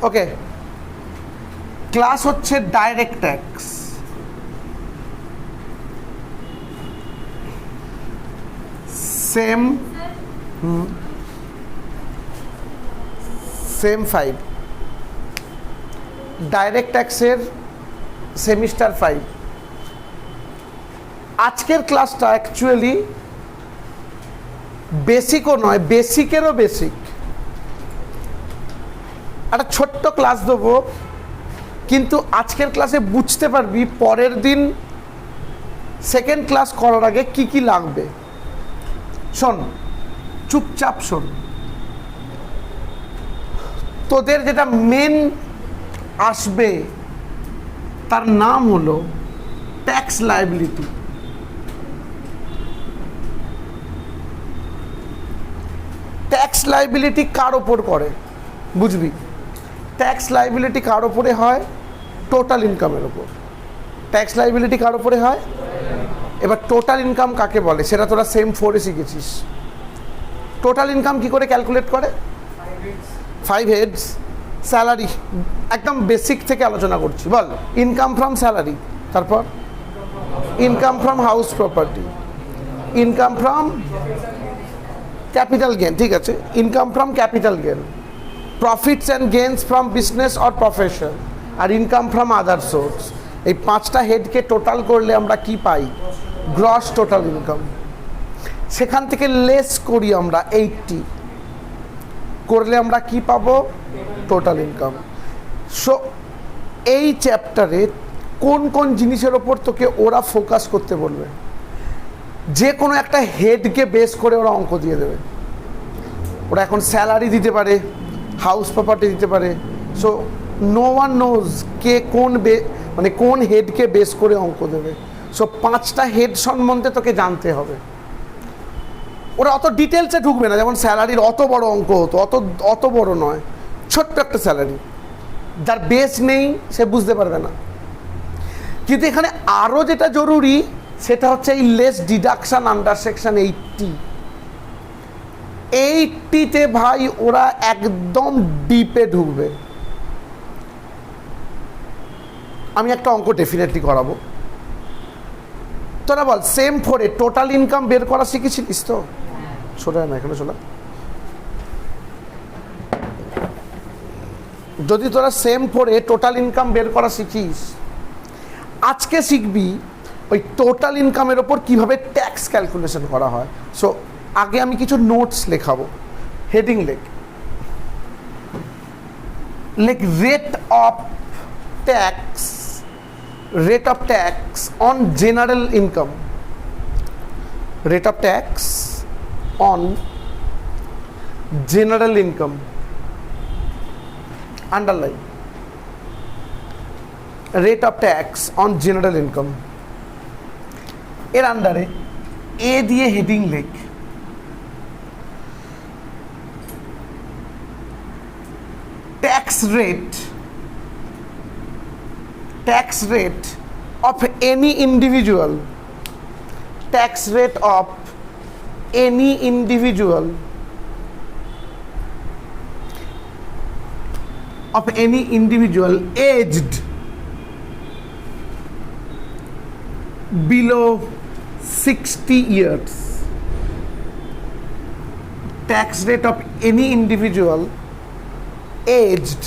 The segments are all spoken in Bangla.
ওকে, ক্লাস হচ্ছে ডাইরেক্ট ট্যাক্স। সেম 5 ডাইরেক্ট ট্যাক্সের সেমিস্টার 5। আজকের ক্লাসটা অ্যাকচুয়ালি বেসিকও নয়, বেসিকেরও বেসিক। একটা ছোট্ট ক্লাস দেবো, কিন্তু আজকের ক্লাসে বুঝতে পারবি পরের দিন সেকেন্ড ক্লাস করার আগে কি কি লাগবে। শোন, চুপচাপ শোন। তোদের যেটা মেন আসবে তার নাম হলো ট্যাক্স লায়াবিলিটি। ট্যাক্স লায়াবিলিটি কার ওপর করে বুঝবি? ট্যাক্স লায়াবিলিটি কার ওপরে হয়? টোটাল ইনকামের ওপর। ট্যাক্স লায়াবিলিটি কার ওপরে হয়? এবার টোটাল ইনকাম কাকে বলে সেটা তোরা সেম 4-এ শিখেছিস। টোটাল ইনকাম কি করে ক্যালকুলেট করে? 5 হেডস স্যালারি, একদম বেসিক থেকে আলোচনা করছি। বল, ইনকাম ফ্রম স্যালারি, তারপর income from house property, income from capital gain, ঠিক আছে, income from capital gain, profits and gains from business or profession, আর ইনকাম ফ্রম আদার সোর্স। এই 5টা হেডকে টোটাল করলে আমরা কি পাই? Gross total income. সেখান থেকে লেস করি আমরা 80, করলে আমরা কি পাবো? Total income. সো এই চ্যাপ্টারে কোন কোন জিনিসের ওপর তোকে ওরা ফোকাস করতে বলবে? যে কোনো একটা হেডকে বেস করে ওরা অঙ্ক দিয়ে দেবে। ওরা এখন স্যালারি দিতে পারে, হাউস প্রপার্টি দিতে পারে। সো নো ওয়ান নোজ কে কোন মানে কোন হেডকে বেস করে অঙ্ক দেবে। সো 5টা হেড সম্বন্ধে তোকে জানতে হবে। ওরা অত ডিটেলসে ঢুকবে না, যেমন স্যালারির অত বড় অঙ্ক হতো, অত বড় নয়, ছোট্ট একটা স্যালারি। যার বেস নেই সে বুঝতে পারবে না। কিন্তু এখানে আরও যেটা জরুরি সেটা হচ্ছে এই লেস ডিডাকশান আন্ডার সেকশন 80-তে ভাই ওরা একদম ডিপে ঢুকবে। আমি একটা অঙ্ক ডেফিনেটলি করাবো। তোরা বল, সেম 4-এ টোটাল ইনকাম বের করা শিখেছিলিস তো? শোনা না এখানে, শোনা। যদি তোরা সেম 4-এ টোটাল ইনকাম বের করা শিখিস, আজকে শিখবি ওই টোটাল ইনকামের ওপর কীভাবে ট্যাক্স ক্যালকুলেশন করা হয়। সো আগে আমি কিছু নোটস লেখাবো। হেডিং লেখ rate of tax, rate of tax on general income, rate of tax on general income, underline rate of tax on general income। এর আন্ডারে এ দিয়ে হেডিং লেখ tax rate of any individual, tax rate of any individual aged below 60 years, tax rate of any individual aged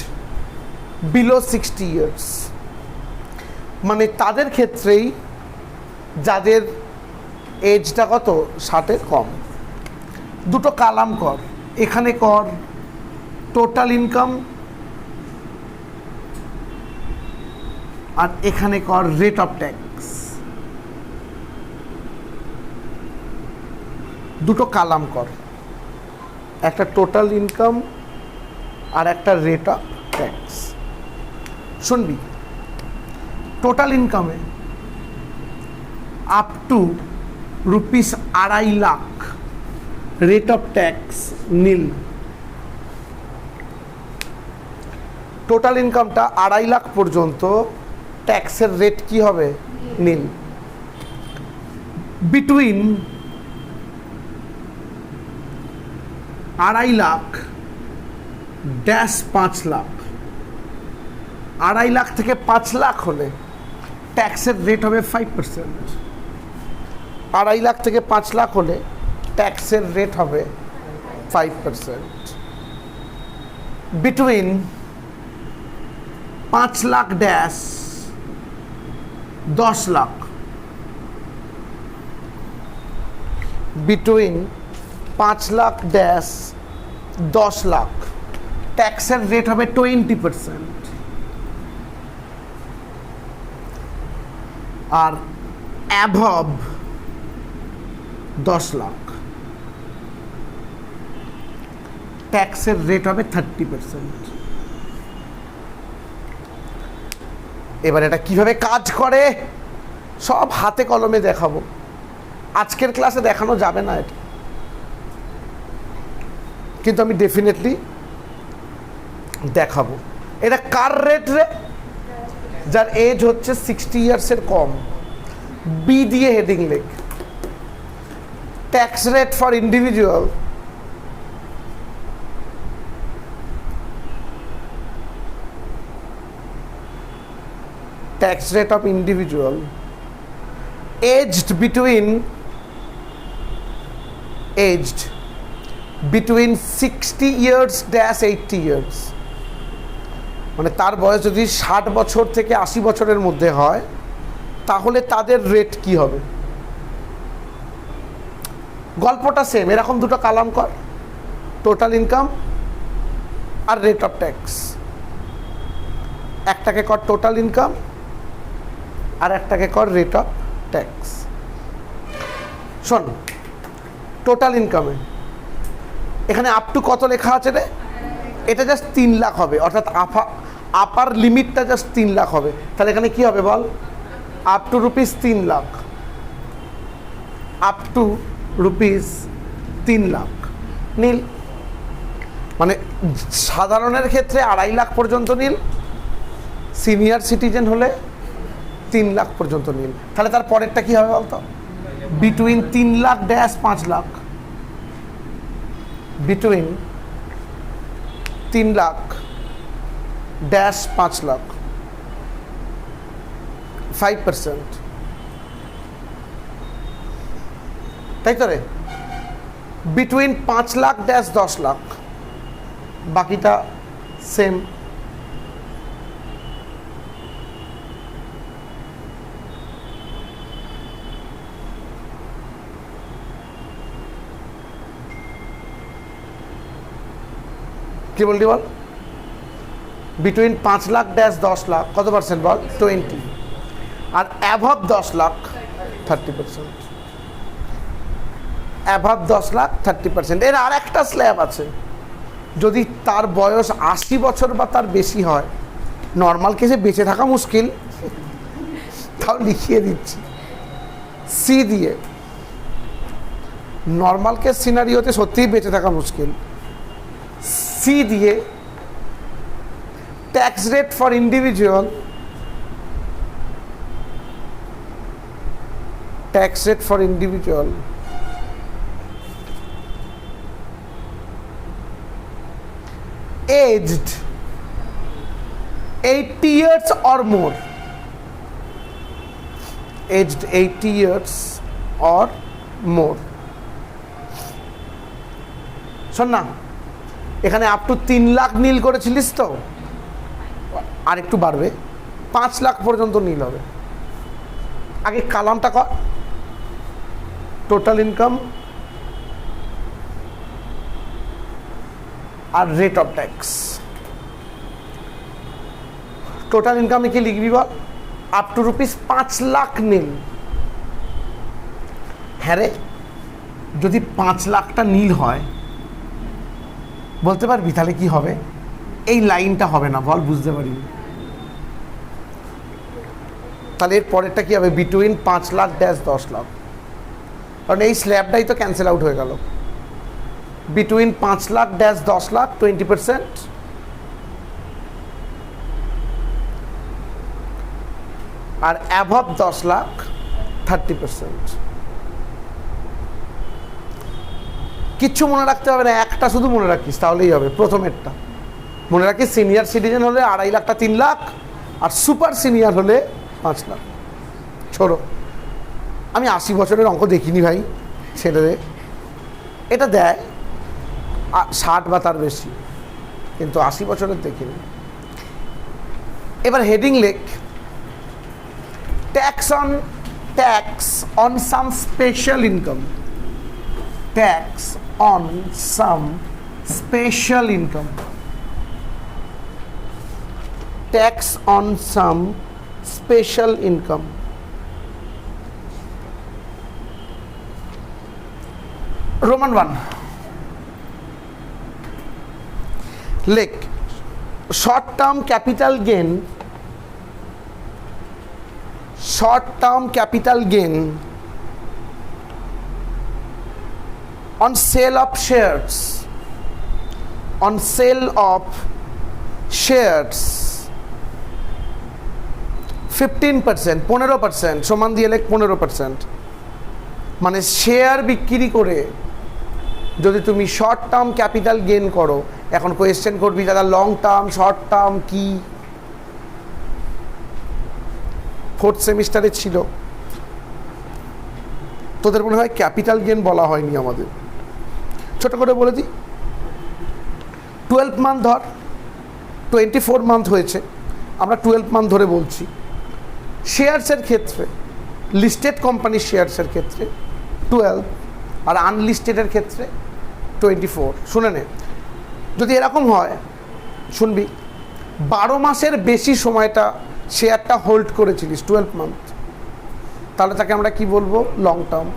below 60 years। মানে তাদের ক্ষেত্রেই যাদের এজটা কত, 60-এর কম। দুটো কালাম কর, এখানে কর টোটাল ইনকাম আর এখানে কর রেট অফ ট্যাক্স। দুটো কালাম কর, একটা টোটাল ইনকাম আর একটা রেট অফ ট্যাক্স। শুনবি, টোটাল ইনকামে up to ₹2.5 lakh rate of tax nil. Total ইনকামটা 2.5 লাখ পর্যন্ত ট্যাক্সের রেট কি হবে? নীল। বিটুইন 2.5 লাখ -5 লাখ 2.5 লাখ থেকে 5 লাখ হলে ট্যাক্সের রেট হবে 5%। 2.5 লাখ থেকে 5 লাখ হলে ট্যাক্সের রেট হবে 5%। Between 5 lakh dash 10 lakh, between 5 lakh dash 10 lakh ট্যাক্সের রেট হবে 20%। আর অ্যাভব 10 লাখ ট্যাক্সের রেট হবে 30%। এবার এটা কিভাবে কাজ করে সব হাতে কলমে দেখাবো, আজকের ক্লাসে দেখানো যাবে না এটা, কিন্তু আমি ডেফিনেটলি দেখাবো। এটা কার রেট রে? যার এজ হচ্ছে 60 ইয়ার্সের কম। বি দিয়ে হেডিং লেখ, tax rate for individual tax rate of individual aged between 60 years dash 80 years, মানে তার বয়স যদি 60 বছর থেকে 80 বছরের মধ্যে হয় তাহলে তাদের রেট কি হবে? গল্পটা সেম, এরকম দুটো কালাম কর, টোটাল ইনকাম আর রেট অফ ট্যাক্স। একটাকে কর টোটাল ইনকাম আর একটাকে কর রেট অফ ট্যাক্স। শোন, টোটাল ইনকামে এখানে আপ টু কত লেখা আছে রে? এটা জাস্ট 3 লাখ হবে, অর্থাৎ আপার লিমিটটা জাস্ট 3 লাখ হবে। তাহলে এখানে কি হবে বল? Up to rupees 3 lakh, up to rupees 3 lakh nil. মানে সাধারণের ক্ষেত্রে 2.5 লাখ পর্যন্ত নীল, সিনিয়র সিটিজেন হলে 3 লাখ পর্যন্ত নীল। তাহলে তার পরেরটা কি হবে বলতো? Between 3 lakh dash 5 lakh, between 3 lakh dash 5 lakh 5%, তাই তো রে? বিটুইন 5 লাখ ড্যাশ 10 লাখ, বাকিটা সেম। কি বললি বল? বিটুইন 5 লাখ ড্যাশ 10 লাখ কত পার্সেন্ট বল? 20। আর অ্যাভাব 10 লাখ 30%। অ্যাভাব 10 লাখ 30%। এর আর একটা স্ল্যাব আছে, যদি তার বয়স 80 বছর বা তার বেশি হয়, নর্মাল কেসে বেঁচে থাকা মুশকিল, তাও লিখিয়ে দিচ্ছি সি দিয়ে। নর্মাল কেস সিনারিওতে সত্যিই বেঁচে থাকা মুশকিল। সি দিয়ে tax rate for individual, tax rate for individual aged 80 years or more, aged 80 years or more। শোন না, এখানে আপ টু 3 লাখ নীল করেছিলিস তো, আর একটু বাড়বে, 5 লাখ পর্যন্ত নীল হবে। আগে কালামটা কর, টোটাল ইনকাম আর রেট অফ ট্যাক্স। টোটাল ইনকামে কি লিখবি বল? Up to rupees 5 lakh nil. হ্যাঁ রে, যদি 5 লাখটা নীল হয় বলতে পারবি তাহলে কি হবে? এই লাইনটা হবে না বল, বুঝতে পারিনি। তাহলে এর পরেরটা কি হবে? বিটুইন 5 লাখ ড্যাশ 10 লাখ, কারণ এই স্ল্যাবটাই তো ক্যান্সেল আউট হয়ে গেল। বিটুইন 5 লাখ ড্যাশ 10 লাখ 20%, আর অ্যাভব 10 লাখ 30%। কিচ্ছু মনে রাখতে হবে না, একটা শুধু মনে রাখিস তাহলেই হবে। প্রথমেরটা মনে রাখিস, সিনিয়র সিটিজেন হলে 2.5 লাখটা 3 লাখ, আর সুপার সিনিয়র হলে 5 লাখ। ছোড়ো, আমি 80 বছরের অঙ্ক দেখিনি ভাই, ছেড়ে দে। এটা দেয় 60 বা তার বেশি, কিন্তু 80 বছরের দেখিনি। এবার হেডিং লেখ, tax on some special income. Tax on some special income. Tax on some special income. Roman 1, লেখ short term capital gain, short term capital gain on sale of shares, on sale of shares 15%, 15% সমান দিয়ে লেখ 15%। মানে শেয়ার বিক্রি করে যদি তুমি শর্ট টার্ম ক্যাপিটাল গেন করো, এখন কোয়েশ্চেন করবি দাদা লং টার্ম শর্ট টার্ম কি? 4th সেমিস্টারে ছিল, তোদের মনে হয় ক্যাপিটাল গেন বলা হয়নি আমাদের। ছোট করে বলে দিই, 12 মান্থ ধর, 24 মান্থ হয়েছে, আমরা 12 মান্থ ধরে বলছি। শেয়ারসের ক্ষেত্রে, লিস্টেড কোম্পানির শেয়ারসের ক্ষেত্রে 12 আর আনলিস্টেডের ক্ষেত্রে 24। শুনে নে, যদি এরকম হয় শুনবি 12 মাসের বেশি সময়টা শেয়ারটা হোল্ড করেছিলিস 12 মান্থ, তাহলে তাকে আমরা কি বলবো? Long term.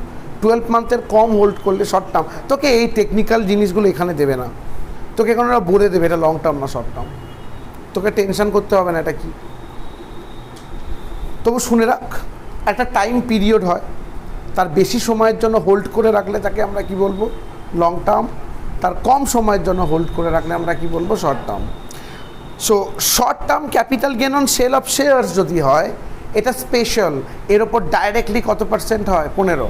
12 মান্থের কম হোল্ড করলে শর্ট টার্ম। তোকে এই টেকনিক্যাল জিনিসগুলো এখানে দেবে না, তোকে এখন ওরা বলে দেবে এটা লং টার্ম না শর্ট টার্ম, তোকে টেনশন করতে হবে না এটা কি। তবু শুনে রাখ, একটা টাইম পিরিয়ড হয়, তার বেশি সময়ের জন্য হোল্ড করে রাখলে তাকে আমরা কি বলবো? Long term. তার কম সময়ের জন্য হোল্ড করে রাখলে আমরা কি বলবো? Short term. So short term capital gain on sale of shares যদি হয়, এটা স্পেশাল, এর ওপর ডাইরেক্টলি কত পার্সেন্ট হয়? 15।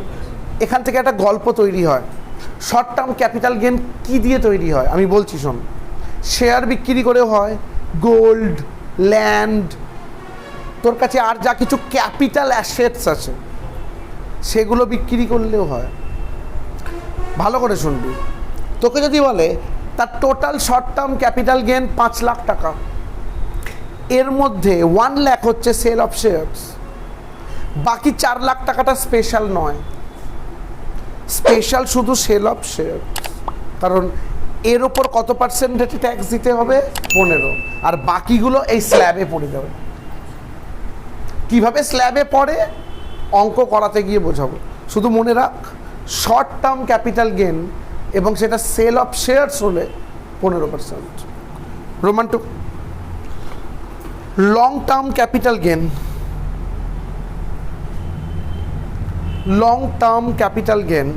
এখান থেকে একটা গল্প তৈরি হয়। শর্ট টার্ম ক্যাপিটাল গেন কি দিয়ে তৈরি হয় আমি বলছি শোন। শেয়ার বিক্রি করেও হয়, গোল্ড, ল্যান্ড, তোর কাছে আর যা কিছু ক্যাপিটাল অ্যাসেটস আছে সেগুলো বিক্রি করলেও হয়। ভালো করে শুনবি, তোকে যদি বলে তার total short term capital gain 5 lakh টাকা, এর মধ্যে 1 লাখ হচ্ছে সেল অফ শেয়ার্স, বাকি 4 লাখ টাকাটা স্পেশাল নয়, স্পেশাল শুধু সেল অফ শেয়ার। কারণ এর ওপর কত পার্সেন্ট ট্যাক্স দিতে হবে? 15, আর বাকিগুলো এই স্ল্যাবে পড়ে যাবে। কিভাবে স্ল্যাবে পড়ে অঙ্ক করাতে গিয়ে বোঝাবো, শুধু মনে রাখ শর্ট টার্ম ক্যাপিটাল গেন এবং সেটা সেল অফ শেয়ার্স হলে 15%। Roman 2, long term capital gain, long term capital gain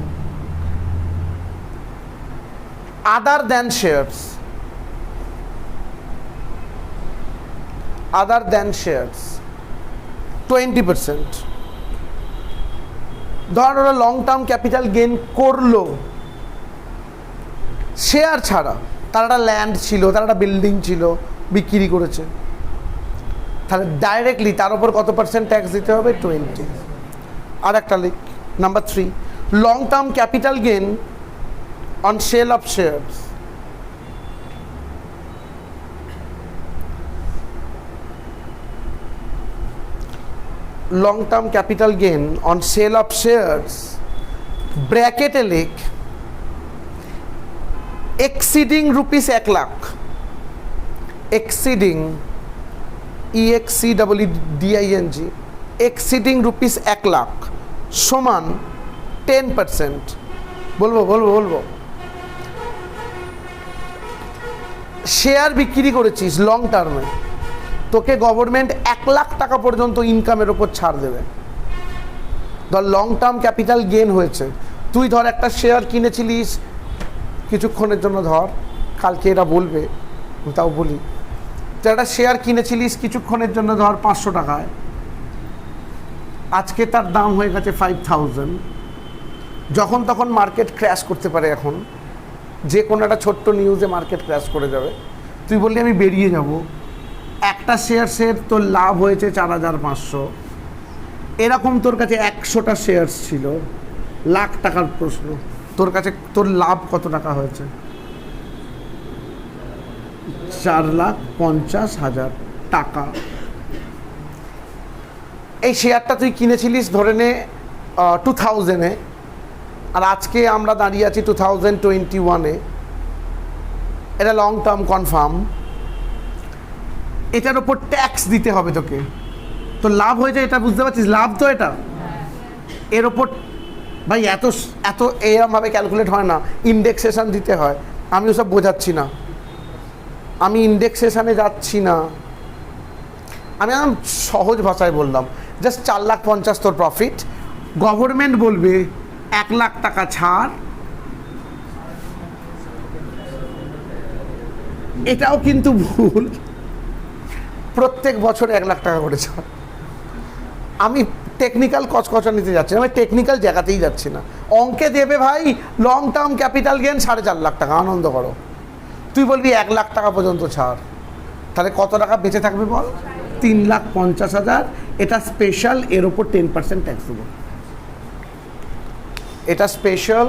other than shares, other than shares 20%। ধর ওরা লং টার্ম ক্যাপিটাল গেন করলো শেয়ার ছাড়া, তার একটা ল্যান্ড ছিল, তার একটা বিল্ডিং ছিল, বিক্রি করেছে, তাহলে ডাইরেক্টলি তার উপর কত পার্সেন্ট ট্যাক্স দিতে হবে? 20। আর একটা লিখ, number 3, long term capital gain on sale of shares. Long term capital gain on sale of shares ব্র্যাকেটে লিখ exceeding rupees 1 lakh, exceeding EXCEDING, exceeding rupees 1 lakh সমান 10%। বলবো শেয়ার বিক্রি করেছিস লং টার্মে, তোকে গভর্নমেন্ট 1 লাখ টাকা পর্যন্ত ইনকামের ওপর ছাড় দেবে। ধর লং টার্ম ক্যাপিটাল গেন হয়েছে, তুই ধর একটা শেয়ার কিনেছিলিস কিছুক্ষণের জন্য, ধর কালকে এটা বলবে তাও বলি, তো একটা শেয়ার কিনেছিলিস কিছুক্ষণের জন্য ধর 500 টাকায়, আজকে তার দাম হয়ে গেছে 5000। যখন তখন মার্কেট ক্র্যাশ করতে পারে, এখন যে কোনো একটা ছোট্ট নিউজে মার্কেট ক্র্যাশ করে যাবে, তুই বললি আমি বেরিয়ে যাব, একটা শেয়ারসের তোর লাভ হয়েছে 4,500, এরকম তোর কাছে 100টা শেয়ারস ছিল, লাখ টাকার প্রশ্ন, তোর কাছে তোর লাভ কত টাকা হয়েছে? 4,50,000 টাকা। এই শেয়ারটা তুই কিনেছিলিস ধরে নে 2000-এ, আর আজকে আমরা দাঁড়িয়ে আছি 2021-এ। এটা লং টার্ম কনফার্ম, এটার ওপর ট্যাক্স দিতে হবে তোকে। তো লাভ হয়েছে, এটা বুঝতে পারছিস? লাভ তো এটা, এর ওপর ভাই এত এত এরমভাবে ক্যালকুলেট হয় না, ইন্ডেক্সেশন দিতে হয়। আমি ওসব বোঝাচ্ছি না, আমি ইন্ডেক্সেশনে যাচ্ছি না, আমি একদম সহজ ভাষায় বললাম। জাস্ট 4,50,000 তোর প্রফিট, গভর্নমেন্ট বলবে 1,00,000 টাকা ছাড়। এটাও কিন্তু ভুল, প্রত্যেক বছর 1,00,000 টাকা করে ছাড়। আমি টেকনিক্যাল কচকচা নিতে যাচ্ছি না, আমি টেকনিক্যাল জায়গাতেই যাচ্ছি না। অঙ্কে দেবে ভাই লং টার্ম ক্যাপিটাল গেন 4,50,000 টাকা, আনন্দ করো। তুই বলবি 1,00,000 টাকা পর্যন্ত ছাড়, তাহলে কত টাকা বেঁচে থাকবে বল? 3,50,000। এটা স্পেশাল, এর ওপর 10% ট্যাক্স দেবো। এটা স্পেশাল,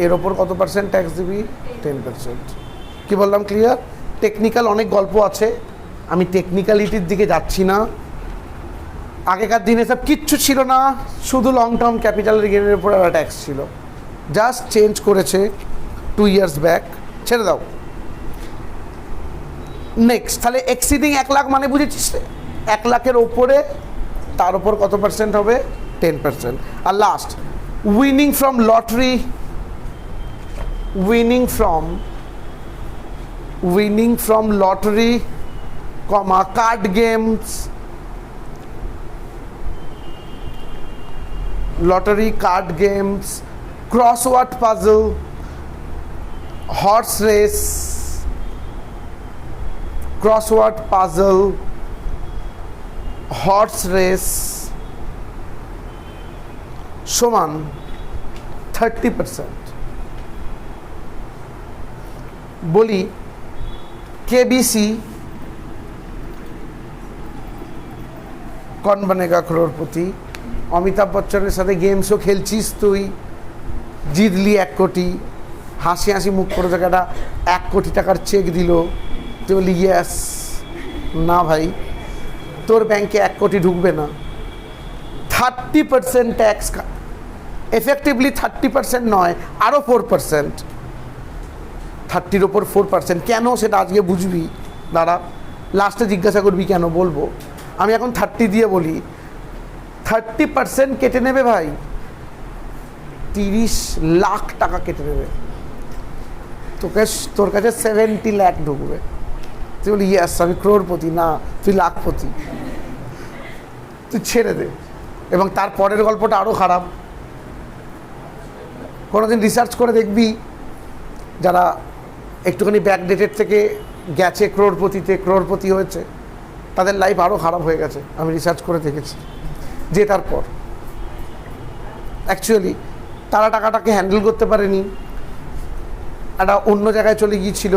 এর ওপর কত পার্সেন্ট ট্যাক্স দিবি? 10%। কি বললাম? ক্লিয়ার? টেকনিক্যাল অনেক গল্প আছে, আমি টেকনিক্যালিটির দিকে যাচ্ছি না। আগেকার দিনে সব কিচ্ছু ছিল না, শুধু লং টার্ম ক্যাপিটালের গেনের উপর একটা ট্যাক্স ছিল, জাস্ট চেঞ্জ করেছে 2 years ব্যাক। ছেড়ে দাও। নেক্সট, তাহলে এক্সিডিং 1,00,000 মানে বুঝেছিস? 1,00,000-এর ওপরে তার উপর কত পার্সেন্ট হবে? 10%। আর last, winning from lottery, winning from lottery, card games, lottery, card games, crossword puzzle, horse race, crossword puzzle, horse race সমান 30%। বলি কেবিসি কौन बनेगा करोड़पति, অমিতাভ বচ্চনের সাথে গেমসও খেলছিস তুই, জিতলি 1 কোটি, হাসি হাসি মুখ করে তোকে একটা 1 কোটি টাকার চেক দিল, তুই বলি ইয়েস। না ভাই, তোর ব্যাংকে 1 কোটি ঢুকবে না। 30% ট্যাক্স, এফেক্টিভলি 30% নয়, আরও 4%। 30-র ওপর 4%, কেন সেটা আজকে বুঝবি, দাঁড়া লাস্টে জিজ্ঞাসা করবি কেন, বলবো। আমি এখন 30 দিয়ে বলি, 30% কেটে নেবে ভাই, 30 লাখ টাকা কেটে নেবে, তোর কাছে 70 লাখ ঢুকবে। তুই বলি ইয়েস আমি ক্রোড়পতি, না তুই লাখপতি। তুই ছেড়ে দে। এবং তার পরের গল্পটা আরও খারাপ। কোনোদিন রিসার্চ করে দেখবি, যারা একটুখানি ব্যাকডেটেড থেকে গেছে ক্রোড়পতি হয়েছে, তাদের লাইফ আরও খারাপ হয়ে গেছে। আমি রিসার্চ করে দেখেছি। জেতার পর অ্যাকচুয়ালি তারা টাকাটাকে হ্যান্ডেল করতে পারেনি, একটা অন্য জায়গায় চলে গিয়েছিল,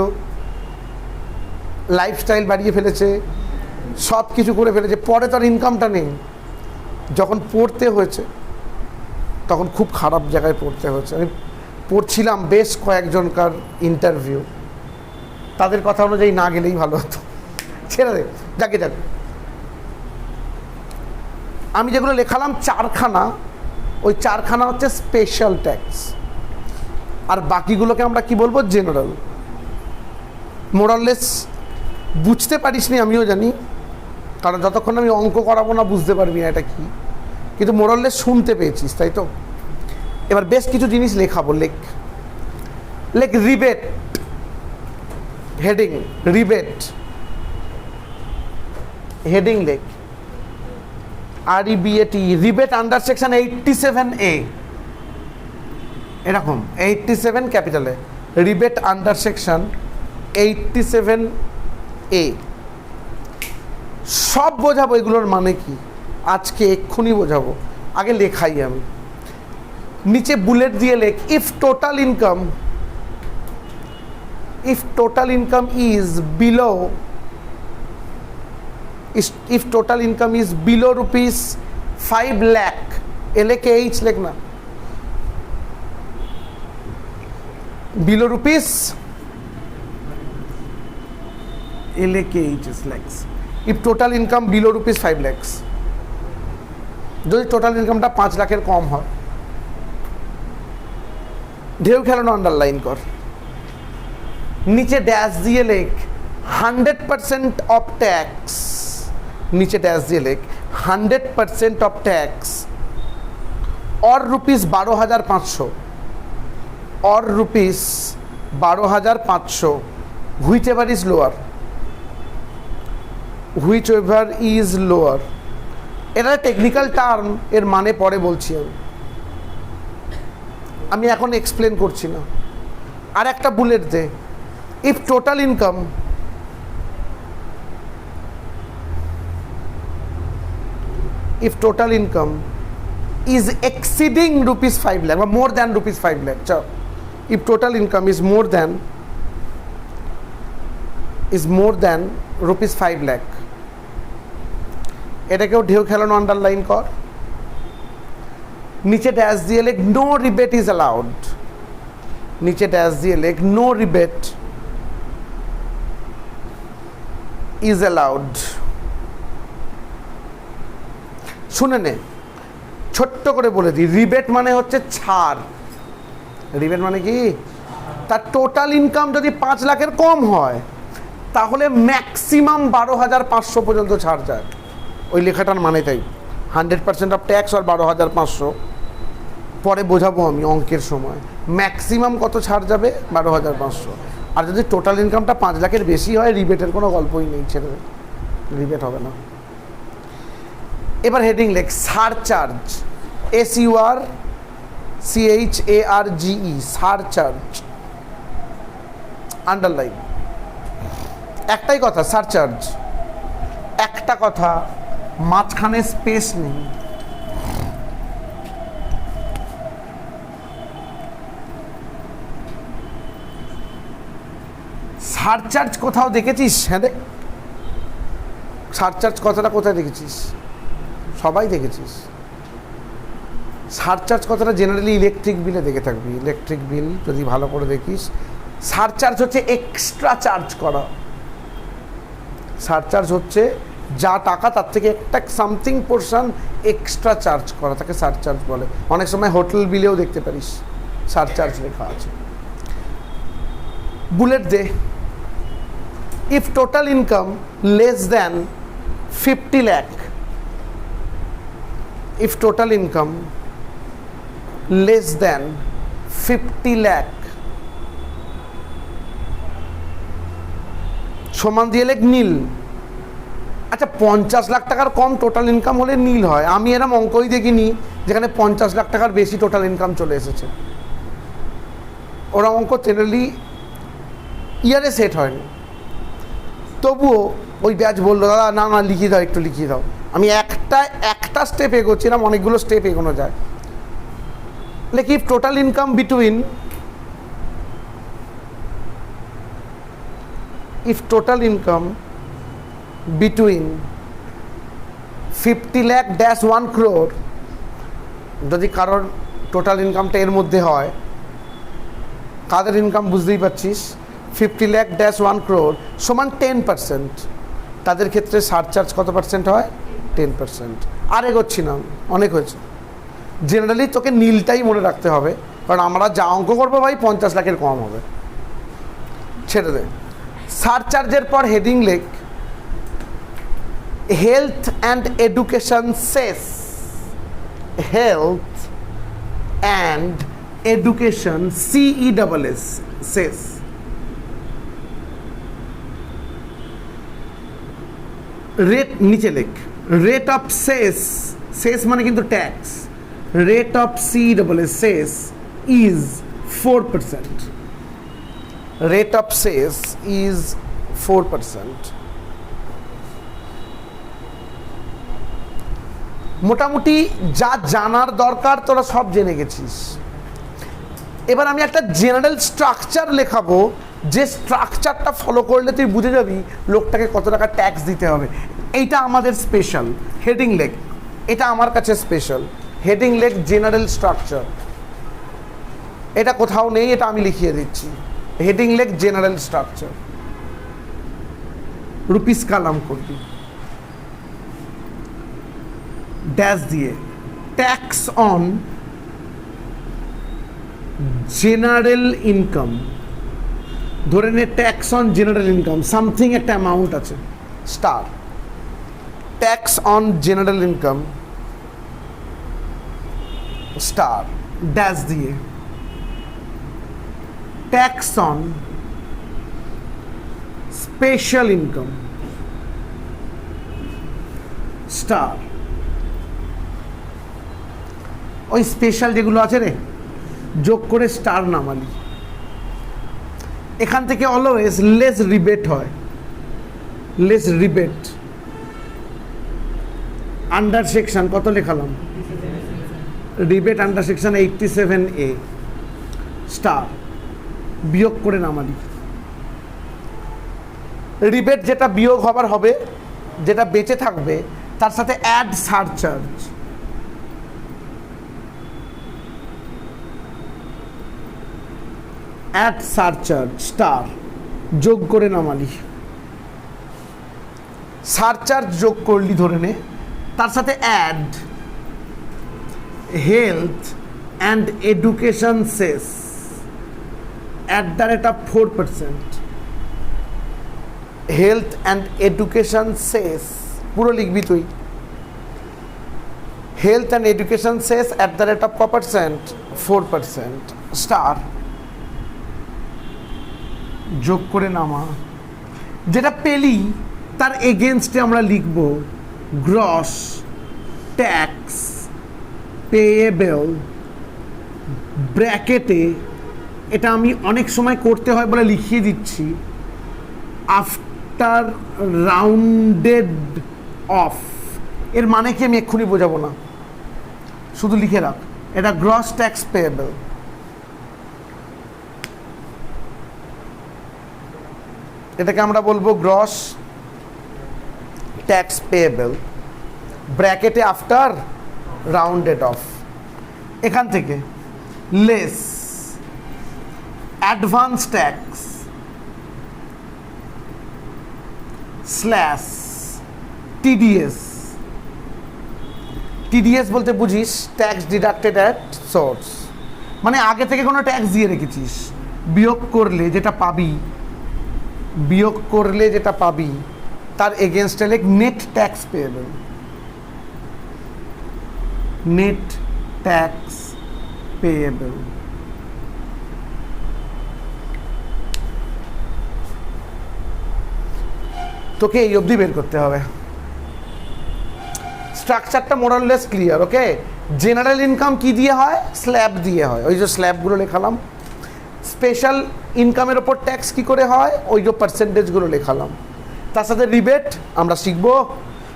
লাইফস্টাইল বাড়িয়ে ফেলেছে, সব কিছু করে ফেলেছে, পরে তার ইনকামটা নেই। যখন পড়তে হয়েছে তখন খুব খারাপ জায়গায় পড়তে হয়েছে। আমি পড়ছিলাম বেশ কয়েকজনকার ইন্টারভিউ, তাদের কথা অনুযায়ী না গেলেই ভালো হতো। ছেড়ে দে, যাকে যাক। আমি যেগুলো লেখালাম 4খানা, ওই 4খানা হচ্ছে স্পেশাল ট্যাক্স, আর বাকিগুলোকে আমরা কি বলবো? জেনারেল। মোরাললেস বুঝতে পারিসনি আমিও জানি, কারণ যতক্ষণ আমি অঙ্ক করাবো না বুঝতে পারবি না এটা কি, কিন্তু মোরাললেস শুনতে পেয়েছিস, তাই তো? এবার বেশ কিছু জিনিস লেখাবো। লেখ রিবেট, হেডিং রিবেট, হেডিং লেখ REBAT, rebate under section 87A, এরকম 87 ক্যাপিটালে, রিবেট আন্ডার সেকশন 87A। সব বোঝাবো এগুলোর মানে কি, আজকে এক্ষুনি বোঝাবো। আগে লেখাই আমি, নিচে বুলেট দিয়ে লেখ, if total income is below if total income is below rupees 5 lakh, LAKH लिखना, below rupees LAKH is lakhs. If total income below rupees 5 lakhs, যদি টোটাল ইনকামটা 5 লাখের কম হয়, ঢেউ খেলানো আন্ডারলাইন কর, নিচে ড্যাশ দিয়ে লেখ 100% অফ ট্যাক্স, নিচে ড্যাশ দিয়ে লেখ 100% অফ ট্যাক্স और रुपीस 12,500 और rupees 12,500 which ever is lower, which ever is lower. এটা টেকনিক্যাল টার্ম, এর মানে পরে বলছি আমি এখন এক্সপ্লেন করছি না। আর একটা বুলেট দে, if total income if total income is exceeding rupees 5 lakh or more than rupees 5 lakh, if total income is more than rupees 5 lakh, এটাকেও ঢেউ খেলানো আন্ডারলাইন কর, নিচে ড্যাশ দিয়ে লেখ নো রিবেট ইজ অ্যালাউড, নিচে ড্যাশ দিয়ে লেখ নো রিবেট ইজ অ্যালাউড। শুনে নে, ছোট্ট করে বলে দিই, রিবেট মানে হচ্ছে ছাড়। রিবেট মানে কি? তার টোটাল ইনকাম যদি 5 লাখের কম হয় তাহলে ম্যাক্সিমাম 12,500 পর্যন্ত ছাড় যায়। ওই লেখাটার মানে তাই, 100% অফ ট্যাক্স আর 12,500, পরে বোঝাবো আমি অঙ্কের সময়। ম্যাক্সিমাম কত ছাড় যাবে? 12,500। আর যদি টোটাল ইনকামটা 5 লাখের বেশি হয়, রিবেটের কোনো গল্পই নেই, ছেড়ে দেবে, রিবেট হবে না। এবার হেডিং লেখ সারচার্জ, SURCHARGE, সারচার্জ, আন্ডারলাইন। একটাই কথা, সারচার্জ, একটা কথা, মাঝখানে স্পেস নেই। সারচার্জ কোথাও দেখেছিস? হ্যাঁ দেখ, সারচার্জ কথাটা কোথায় দেখেছিস? সবাই দেখেছিস। সারচার্জ কথাটা জেনারেলি ইলেকট্রিক বিলে দেখে থাকবি, ইলেকট্রিক বিল যদি ভালো করে দেখিস। সারচার্জ হচ্ছে এক্সট্রা চার্জ করা, সারচার্জ হচ্ছে যা টাকা তার থেকে একটা সামথিং পোর্শন এক্সট্রা চার্জ করা, তাকে সারচার্জ বলে। অনেক সময় হোটেল বিলেও দেখতে পারিস সারচার্জ লেখা আছে। বুলেট দে, if total income less than 50 lakh, if total income less than 50 lakh, সমান দিয়ে লেখ নীল। আচ্ছা, 50 লাখ টাকার কম টোটাল ইনকাম হলে নীল হয়। আমি এরম অঙ্কই দেখিনি যেখানে 50 লাখ টাকার বেশি টোটাল ইনকাম চলে এসেছে। ওরা অঙ্ক জেনারেলি ইয়ারে সেট হয়নি। তবুও ওই ব্যাচ বললো, দাদা না না লিখিয়ে দাও, একটু লিখিয়ে দাও। আমি একটা স্টেপ এগোচ্ছিলাম, অনেকগুলো স্টেপ এগোনো যায়। Like if total income between, if total income between 50 lakh dash 1 crore, যদি কারোর টোটাল ইনকামটা এর মধ্যে হয়, কাদের ইনকাম বুঝতেই পারছিস, 50 lakh dash 1 crore সমান 10%, তাদের ক্ষেত্রে সারচার্জ কত পার্সেন্ট হয়? 10%। আর এগোচ্ছি না, অনেক হয়েছে। জেনারেলি তোকে নীলটাই মনে রাখতে হবে, কারণ আমরা যা অঙ্ক করবো ভাই 50 লাখের কম হবে, ছেড়ে দে। সারচার্জের পর হেডিং লেখ health and education cess, health and education, CESS, cess. Rate নিচে লেখ, রেট অফ সেস, সেস মানে কিন্তু tax, rate of CESS cess is 4%, rate of sales is 4%। মোটামুটি যা জানার দরকার তোরা সব জেনে গেছিস। এবার আমি একটা জেনারেল স্ট্রাকচার লেখাবো, যে স্ট্রাকচারটা ফলো করলে তুই বুঝে যাবি লোকটাকে কত টাকা ট্যাক্স দিতে হবে। এইটা আমাদের স্পেশাল হেডিং লেগ, এটা আমার কাছে স্পেশাল হেডিং লেগ জেনারেল স্ট্রাকচার, এটা কোথাও নেই, এটা আমি লিখিয়ে দিচ্ছি। হেডিং লেগ জেনারেল স্ট্রাকচার, রুপিস কালাম করবি ড্যাশ দিয়ে, ট্যাক্স অন জেনারেল ইনকাম, ধরে নে tax on general income something একটা অ্যামাউন্ট আছে, star, tax on general income star dash দিয়ে, tax on special income star, ওই স্পেশাল যেগুলো আছে রে যোগ করে স্টার নামালি। এখান থেকে অলওয়েজ লেস রিবেট হয়, লেস রিবেট। আন্ডার সেকশন কত লেখালাম, rebate under section 87A star, বিয়োগ করে নামালি। রিবেট যেটা বিয়োগ হবার হবে, যেটা বেঁচে থাকবে তার সাথে add surcharge, add surcharge star, যোগ করে নামালি। সারচার্জ যোগ করলি ধরে নে, তার সাথে add health and education cess @4%, health and education cess পুরো লিখবি তুই, health and education cess @4%, star, যোগ করে নামা। যেটা পেলি তার এগেনস্টে আমরা লিখব গ্রস ট্যাক্স পেয়েবল ব্র্যাকেটে, এটা আমি অনেক সময় করতে হয় বলে লিখিয়ে দিচ্ছি, আফটার রাউন্ডেড অফ, এর মানে কি আমি এক্ষুনি বোঝাবো না, শুধু লিখে রাখ, এটা গ্রস ট্যাক্স পেয়েবল। এটাকে আমরা বলবো গ্রস ট্যাক্স পেয়েবল ব্র্যাকেটে আফটার রাউন্ডেড অফ। এখান থেকে less advance tax slash TDS, TDS বলতে বুঝিস ট্যাক্স ডিডাক্টেড অ্যাট সোর্স, মানে আগে থেকে কোনো ট্যাক্স দিয়ে রেখেছিস, বিয়োগ করলে যেটা পাবি, বিয়োগ করলে যেটা পাবি তার এগেনস্টে লেখ net tax payable, net tax payable. তোকে এই অবধি বের করতে হবে। স্ট্রাকচারটা মোরাললেস ক্লিয়ার, ওকে? জেনারেল ইনকাম কি দিয়ে হয়, স্ল্যাব দিয়ে হয়, ওই যে স্ল্যাবগুলো লেখালাম। স্পেশাল ইনকামের ওপর ট্যাক্স কি করে হয়, ওই যে পার্সেন্টেজগুলো লেখালাম। তার সাথে রিবেট আমরা শিখবো,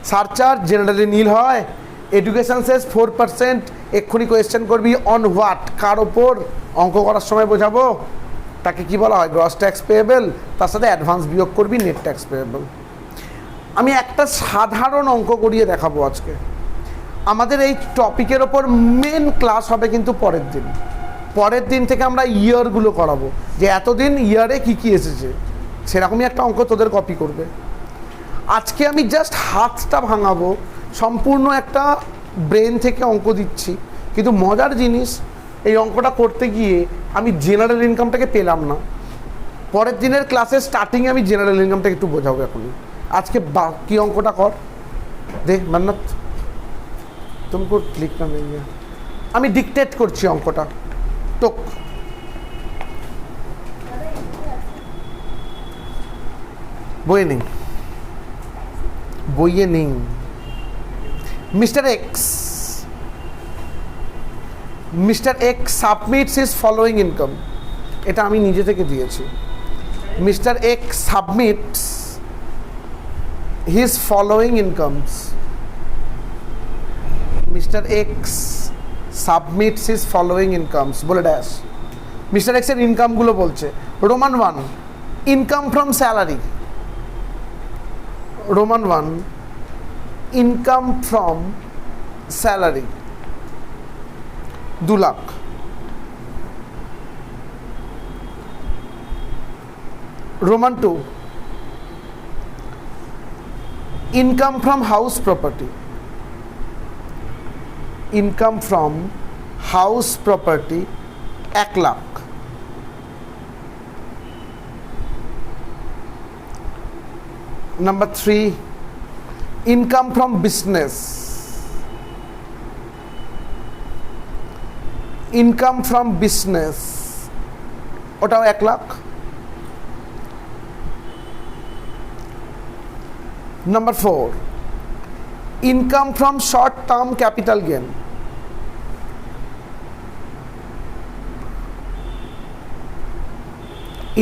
সারচার্জ জেনারেলি নীল হয়, এডুকেশন সেস 4%, এক্ষুনি কোয়েশ্চেন করবি অন হোয়াট, কার ওপর, অঙ্ক করার সময় বোঝাবো তাকে কি বলা হয়, গ্রস ট্যাক্স পেয়েবল, তার সাথে অ্যাডভান্স বিয়োগ করবি নেট ট্যাক্স পেয়েবল। আমি একটা সাধারণ অঙ্ক করিয়ে দেখাবো আজকে। আমাদের এই টপিকের ওপর মেন ক্লাস হবে কিন্তু পরের দিন, পরের দিন থেকে আমরা ইয়ারগুলো করাবো, যে এতদিন ইয়ারে কি কি এসেছে, সেরকমই একটা অঙ্ক তোদের কপি করবে। আজকে আমি জাস্ট হাতটা ভাঙাবো, সম্পূর্ণ একটা ব্রেন থেকে অঙ্ক দিচ্ছি, কিন্তু মজার জিনিস এই অঙ্কটা করতে গিয়ে আমি জেনারেল ইনকামটাকে পেলাম না। পরের দিনের ক্লাসের স্টার্টিংয়ে আমি জেনারেল ইনকামটাকে একটু বোঝাবো এখনই। আজকে বাকি অঙ্কটা কর দে মান্নাত, তুমকো লিখনা নেই, আমি ডিকটেট করছি অঙ্কটা তোক। বইয়ে নেই, বইয়ে নেই। Mister x submits his following income, এটা আমি নিজে থেকে দিয়েছি। Mister x submits his following incomes, mister x submits his following incomes বলে ড্যাশ। মিস্টার এক্সের ইনকামগুলো বলছে, Roman 1 income from salary, Roman 1 income from salary 2 lakh. Roman 2, income from house property, income from house property 1 lakh. Number 3, income from business, income from business ওটাও 1 lakh. Number 4, income from short term capital gain,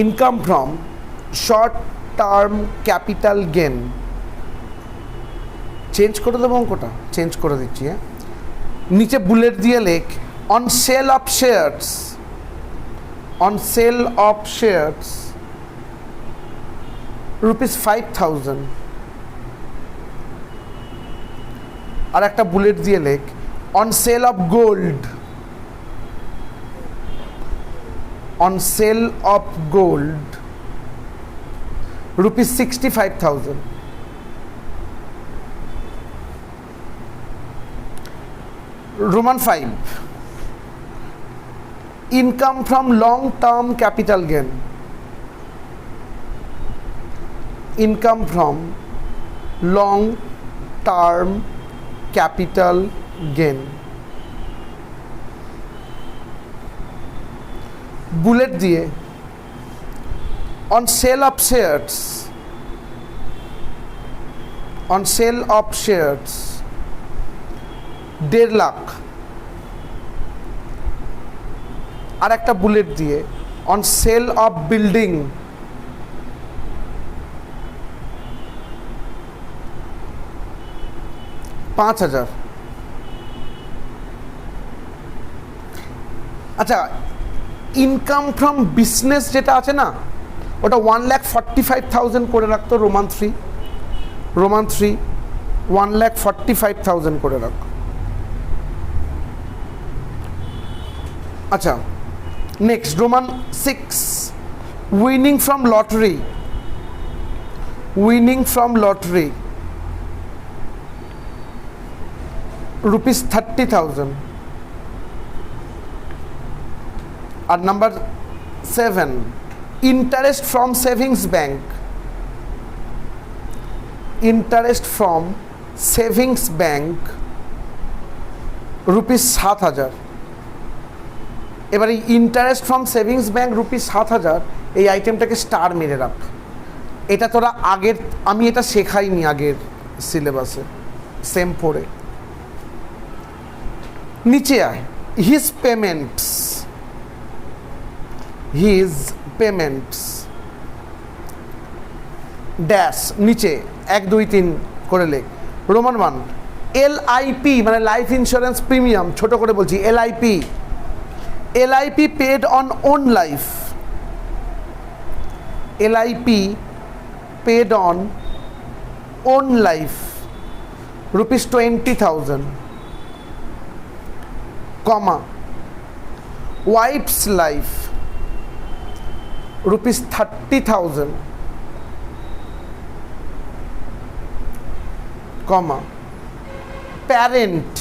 income from short term capital gain. Change করে দেবো অঙ্কটা, চেঞ্জ করে দিচ্ছি। হ্যাঁ, নিচে বুলেট দিয়ে লেখ on sale of shares, on sale of shares ₹5,000। আর একটা বুলেট দিয়ে লেখ on sale of gold, on sale of gold ₹65,000। Roman 5, income from long term capital gain, income from long term capital gain। Bullet দিয়ে on sale of shares, on sale of shares 1.5 lakh. আর একটা বুলেট দিয়ে অন সেল অফ বিল্ডিং $5,000। আচ্ছা, ইনকাম ফ্রম বিজনেস যেটা আছে না, ওটা 1,45,000 করে রাখতো। রোমান 3, রোমান 3 1,45,000 করে রাখ। আচ্ছা, next roman 6, winning from lottery, winning from lottery ₹30,000। আর number 7, interest from savings bank, interest from savings bank ₹7,000। এবারে ইন্টারেস্ট ফ্রম সেভিংস ব্যাংক ₹7,000 এই আইটেমটাকে স্টার মেরে রাখ। এটা তোরা আগের, আমি এটা শেখাইনি আগের সিলেবাসে, সেম 4-এ। নিচে আয়, his payments, his payments dash নিচে 1 2 3 করে লেখ। রোমান 1, LIP মানে লাইফ ইন্স্যুরেন্স প্রিমিয়াম, ছোট করে বলছি LIP, LIP paid on own life, LIP paid on own life ₹20,000, comma wife's life ₹30,000, comma parent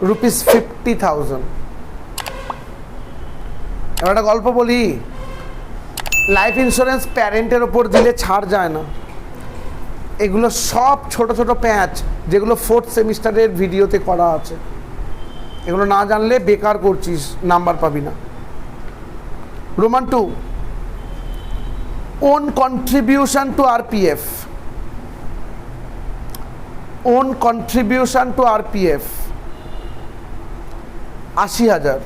₹50,000। এবার একটা গল্প বলি, লাইফ ইন্স্যুরেন্স প্যারেন্টের ওপর দিলে ছাড় যায় না। এগুলো সব ছোট ছোট প্যাচ যেগুলো 4th সেমিস্টারের ভিডিওতে করা আছে, এগুলো না জানলে বেকার করছিস, নাম্বার পাবি না। Roman 2, own contribution to RPF, own contribution to RPF 80,000,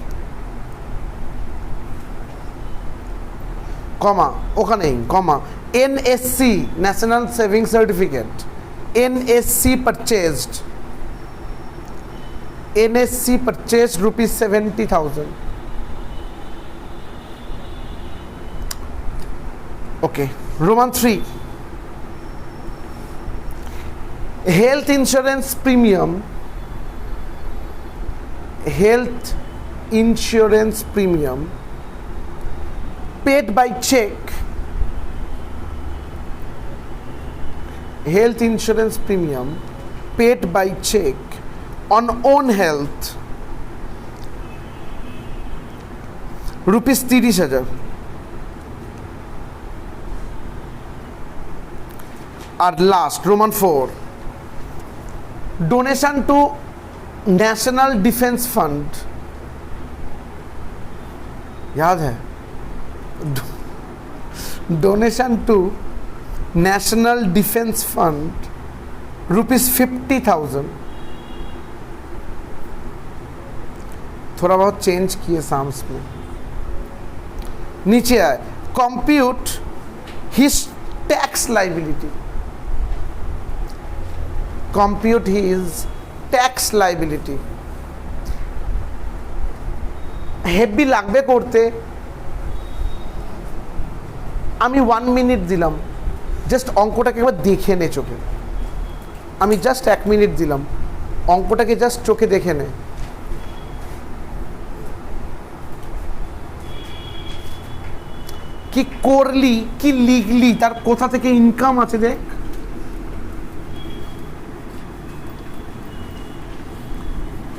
comma ওখানেই comma NSC national savings certificate, NSC purchased, NSC purchased ₹70,000। Okay, Roman 3, health insurance premium, health insurance premium paid by check, health insurance premium paid by check on own health rupees 30,000. And last, Roman 4, donation to National Defense Fund, याद है? Donation to National Defense Fund rupees 50,000. थोड़ा बहुत चेंज किए साम्स में. नीचे आए, compute his tax liability, compute his tax liability. Heavy লাগবে করতে, আমি 1 মিনিট দিলাম, জাস্ট অঙ্কটাকে একবার দেখে নে চোখে. আমি জাস্ট 1 মিনিট দিলাম, অঙ্কটাকে জাস্ট চোখে দেখে নে. কি করলি, কি লিখলি, তার কোথা থেকে ইনকাম আছে দেখ.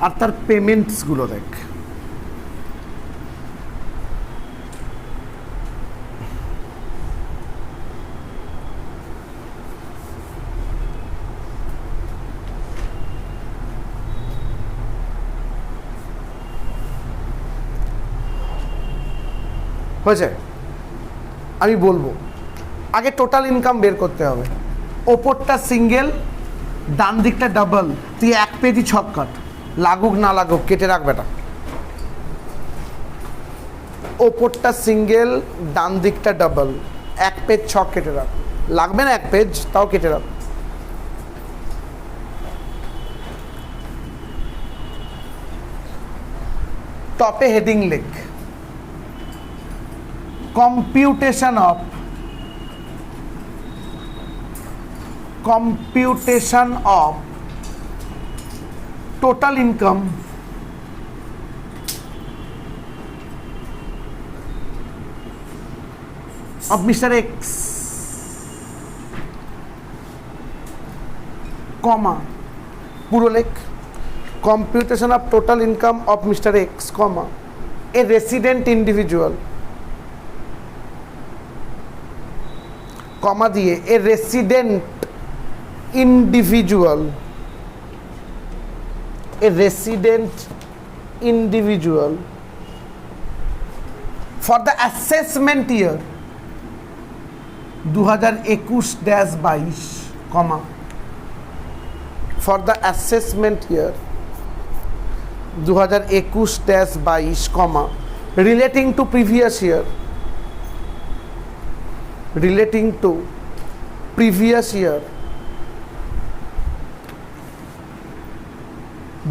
আর তার পেমেন্টসগুলো দেখ. হয়েছে? আমি বলবো, আগে টোটাল ইনকাম বের করতে হবে. ওপরটা সিঙ্গেল, ডান দিকটা ডাবল. তুই 1 পেজই ছক কাট, লাগুক না লাগুক কেটে রাখ বেটা. ওপরটা সিঙ্গেল, ডান দিকটা ডাবল, 1 পেজ ছক কেটে রাখ. লাগবে না 1 পেজ, তাও কেটে রাখ. টপে হেডিং লেখ, computation of total income of Mr. X, comma, পুরো লেখ, computation of total income of Mr. X, comma, a resident individual, কমা দিয়ে এ resident individual, A resident individual for the assessment year 2021-22, comma, for the assessment year 2021-22, comma, relating to previous year, relating to previous year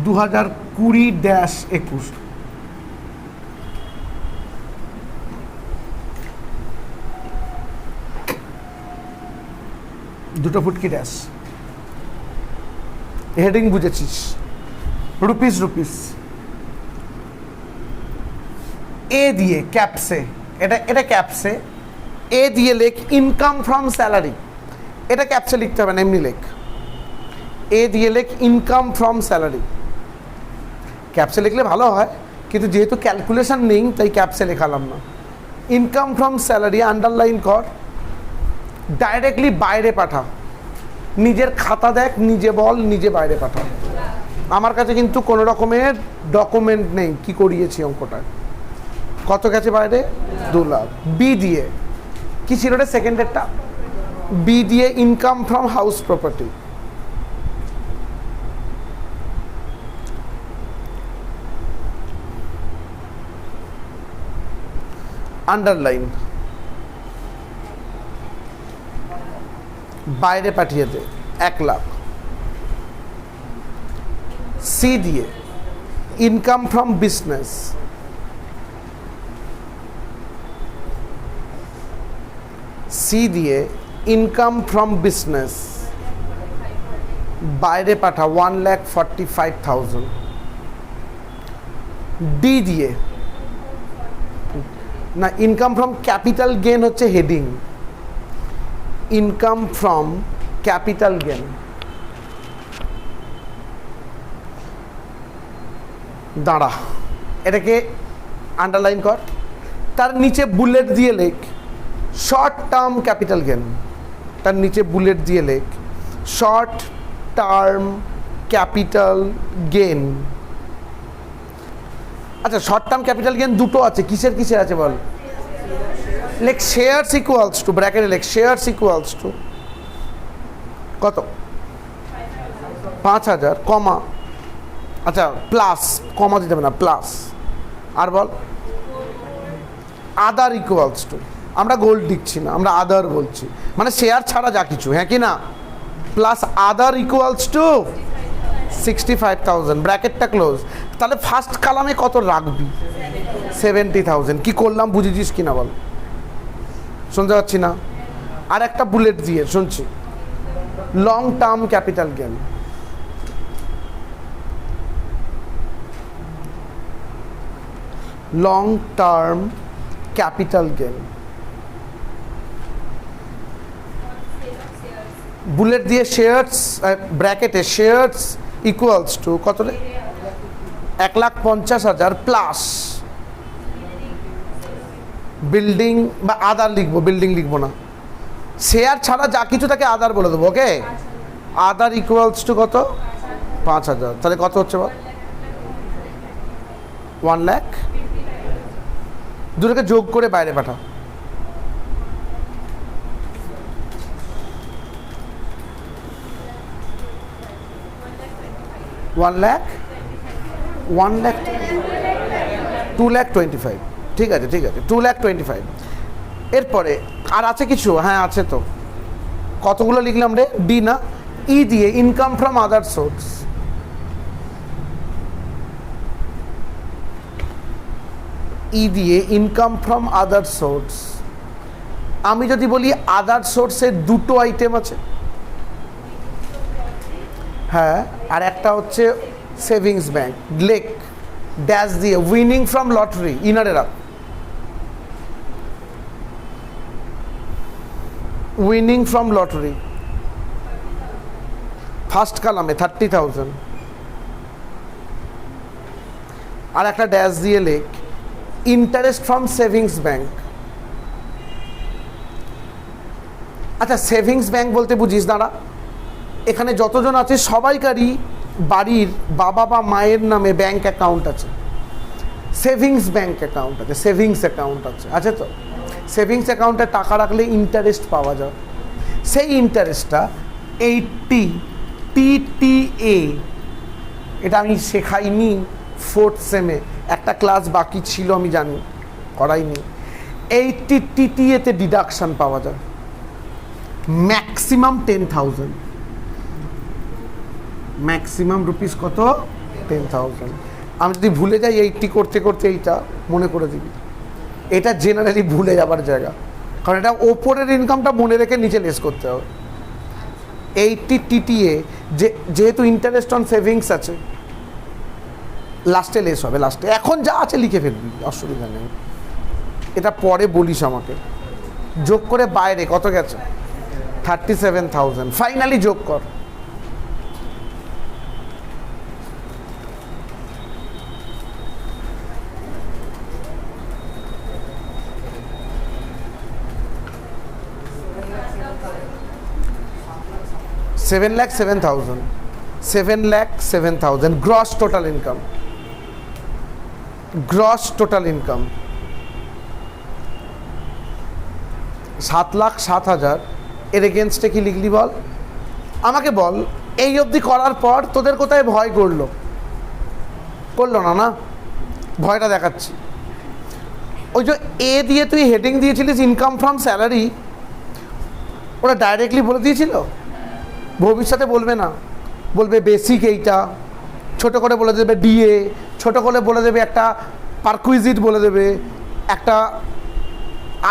2020-21, দুটো ফুটকি ড্যাশ. হেডিং বুঝেছিস? রুপিস রুপিস এ দিয়ে ক্যাপসে, এটা ক্যাপসে এ দিয়ে লেখ ইনকাম ফ্রম স্যালারি. এটা ক্যাপসে লিখতে হবে না, এমনি লেখ. এ দিয়ে লেখ ইনকাম ফ্রম স্যালারি. ক্যাপসে লিখলে ভালো হয়, কিন্তু যেহেতু ক্যালকুলেশন নেই তাই ক্যাপসে লেখালাম না. ইনকাম ফ্রম স্যালারি আন্ডারলাইন কর, ডাইরেক্টলি বাইরে পাঠা. নিজের খাতা দেখ, নিজে বল, নিজে বাইরে পাঠা. আমার কাছে কিন্তু কোনো রকমের ডকুমেন্ট নেই কি করিয়েছি অঙ্কটা. কত গেছে বাইরে? 2 লাখ. বি দিয়ে কি ছিল রে সেকেন্ডেরটা? বি দিয়ে income from house property. Underline, বাইরে পাঠিয়ে দে 1 লাখ. সি দিয়ে ইনকাম ফ্রম বিজনেস, সি দিয়ে ইনকাম ফ্রম বিজনেস বাইরে পাঠা 1,45,000। ডি দিয়ে না, ইনকাম ফ্রম ক্যাপিটাল গেন হচ্ছে heading, income from capital gain. দাঁড়া, এটাকে আন্ডারলাইন কর, তার নিচে বুলেট দিয়ে লেখ শর্ট টার্ম ক্যাপিটাল গেন। তার নিচে বুলেট দিয়ে লেখ শর্ট টার্ম ক্যাপিটাল গেন। আচ্ছা, শর্ট টার্ম ক্যাপিটাল গেন দুটো আছে, কিসের কিসের আছে বল? লেখ শেয়ারস ইকুয়ালস টু, ব্র্যাকেটে লেখ শেয়ারস ইকুয়ালস টু কত? 5,000 কমা, আচ্ছা প্লাস, কমা দিতে হবে না, প্লাস, আর বল আদার ইকুয়ালস টু। আমরা গোল্ড লিখছি না, আমরা আদার বলছি, মানে শেয়ার ছাড়া যা কিছু, হ্যাঁ কি না? প্লাস আদার ইকুয়ালস টু 65,000, ব্র্যাকেটটা ক্লোজ। তাহলে ফার্স্ট কালামে কত রাখবি? 70,000। কি করলাম বুঝেছিস কিনা বল? শুনতে পাচ্ছি না? আর একটা বুলেট দিয়ে শুনছি, long term capital gain. Long term capital gain, bullet দিয়ে শেয়ারস, ব্র্যাকেটে শেয়ারস ইকুয়ালস টু কত রে? 1,50,000 প্লাস বিল্ডিং বা আদার লিখবো, বিল্ডিং লিখবো না, শেয়ার ছাড়া যা কিছু তাকে আদার বলে দেবো। ওকে, আদার ইকুয়ালস টু কত? 5,000। তাহলে কত হচ্ছে বল? 1 লাখ। দুটোকে যোগ করে বাইরে পাঠা। ওয়ান লাখ 2,25,000। ঠিক আছে ঠিক আছে, 2,25,000। এরপরে আর আছে কিছু? হ্যাঁ আছে তো। কতগুলো লিখলাম রে? ডি না, ই দিয়ে ইনকাম ফ্রম আদার সোর্স। ই দিয়ে ইনকাম ফ্রম আদার সোর্স। আমি যদি বলি আদার সোর্সের দুটো আইটেম আছে, হ্যাঁ, আর একটা হচ্ছে সেভিংস ব্যাংক। লেখ ড্যাশ দিয়ে উইনিং ফ্রম লটারি, ইনারে রাখ, উইনিং ফ্রম লটারি ফার্স্ট কালামে 30,000। আর একটা ড্যাশ দিয়ে লেখ ইন্টারেস্ট ফ্রম সেভিংস ব্যাংক। আচ্ছা, সেভিংস ব্যাংক বলতে বুঝিস, দাঁড়া, এখানে যতজন আছে সবাইকারই বাড়ির বাবা বা মায়ের নামে ব্যাংক অ্যাকাউন্ট আছে, সেভিংস ব্যাংক অ্যাকাউন্ট আছে, সেভিংস অ্যাকাউন্ট আছে তো। সেভিংস অ্যাকাউন্টে টাকা রাখলে ইন্টারেস্ট পাওয়া যায়, সেই ইন্টারেস্টটা 80 TTA, এটা আমি শেখাইনি 4th সেমে, একটা ক্লাস বাকি ছিল, আমি জানি করাইনি। 80 TTA-তে ডিডাকশান পাওয়া যায়, ম্যাক্সিমাম 10,000, ম্যাক্সিমাম রুপিস কত? 10,000। আমি যদি ভুলে যাই 80 করতে করতে, এইটা মনে করে দিবি। এটা জেনারেলি ভুলে যাবার জায়গা, কারণ এটা ওপরের ইনকামটা মনে রেখে নিচে লেস করতে হবে। 80 TTA, যেহেতু ইন্টারেস্ট অন সেভিংস আছে, লাস্টে লেস হবে, লাস্টে। এখন যা আছে লিখে ফেলবি, অসুবিধা নেই, এটা পরে বলিস আমাকে। যোগ করে বাইরে কত গেছে? 37,000। ফাইনালি যোগ কর। $7,07,000 gross total income. Gross total income 7,07,000। এর এগেনস্টে কি লিখলি বল আমাকে? বল, এই অবধি করার পর তোদের কোথায় ভয় করলো? করলো না? না, ভয়টা দেখাচ্ছি। ওই যে এ দিয়ে তুই হেডিং দিয়েছিলিস ইনকাম ফ্রম স্যালারি, ওরা ডাইরেক্টলি বলে দিয়েছিল, ভবিষ্যতে বলবে না, বলবে বেসিক এইটা, ছোট করে বলে দেবে ডিএ, ছোট করে বলে দেবে একটা পারকুইজিট বলে দেবে, একটা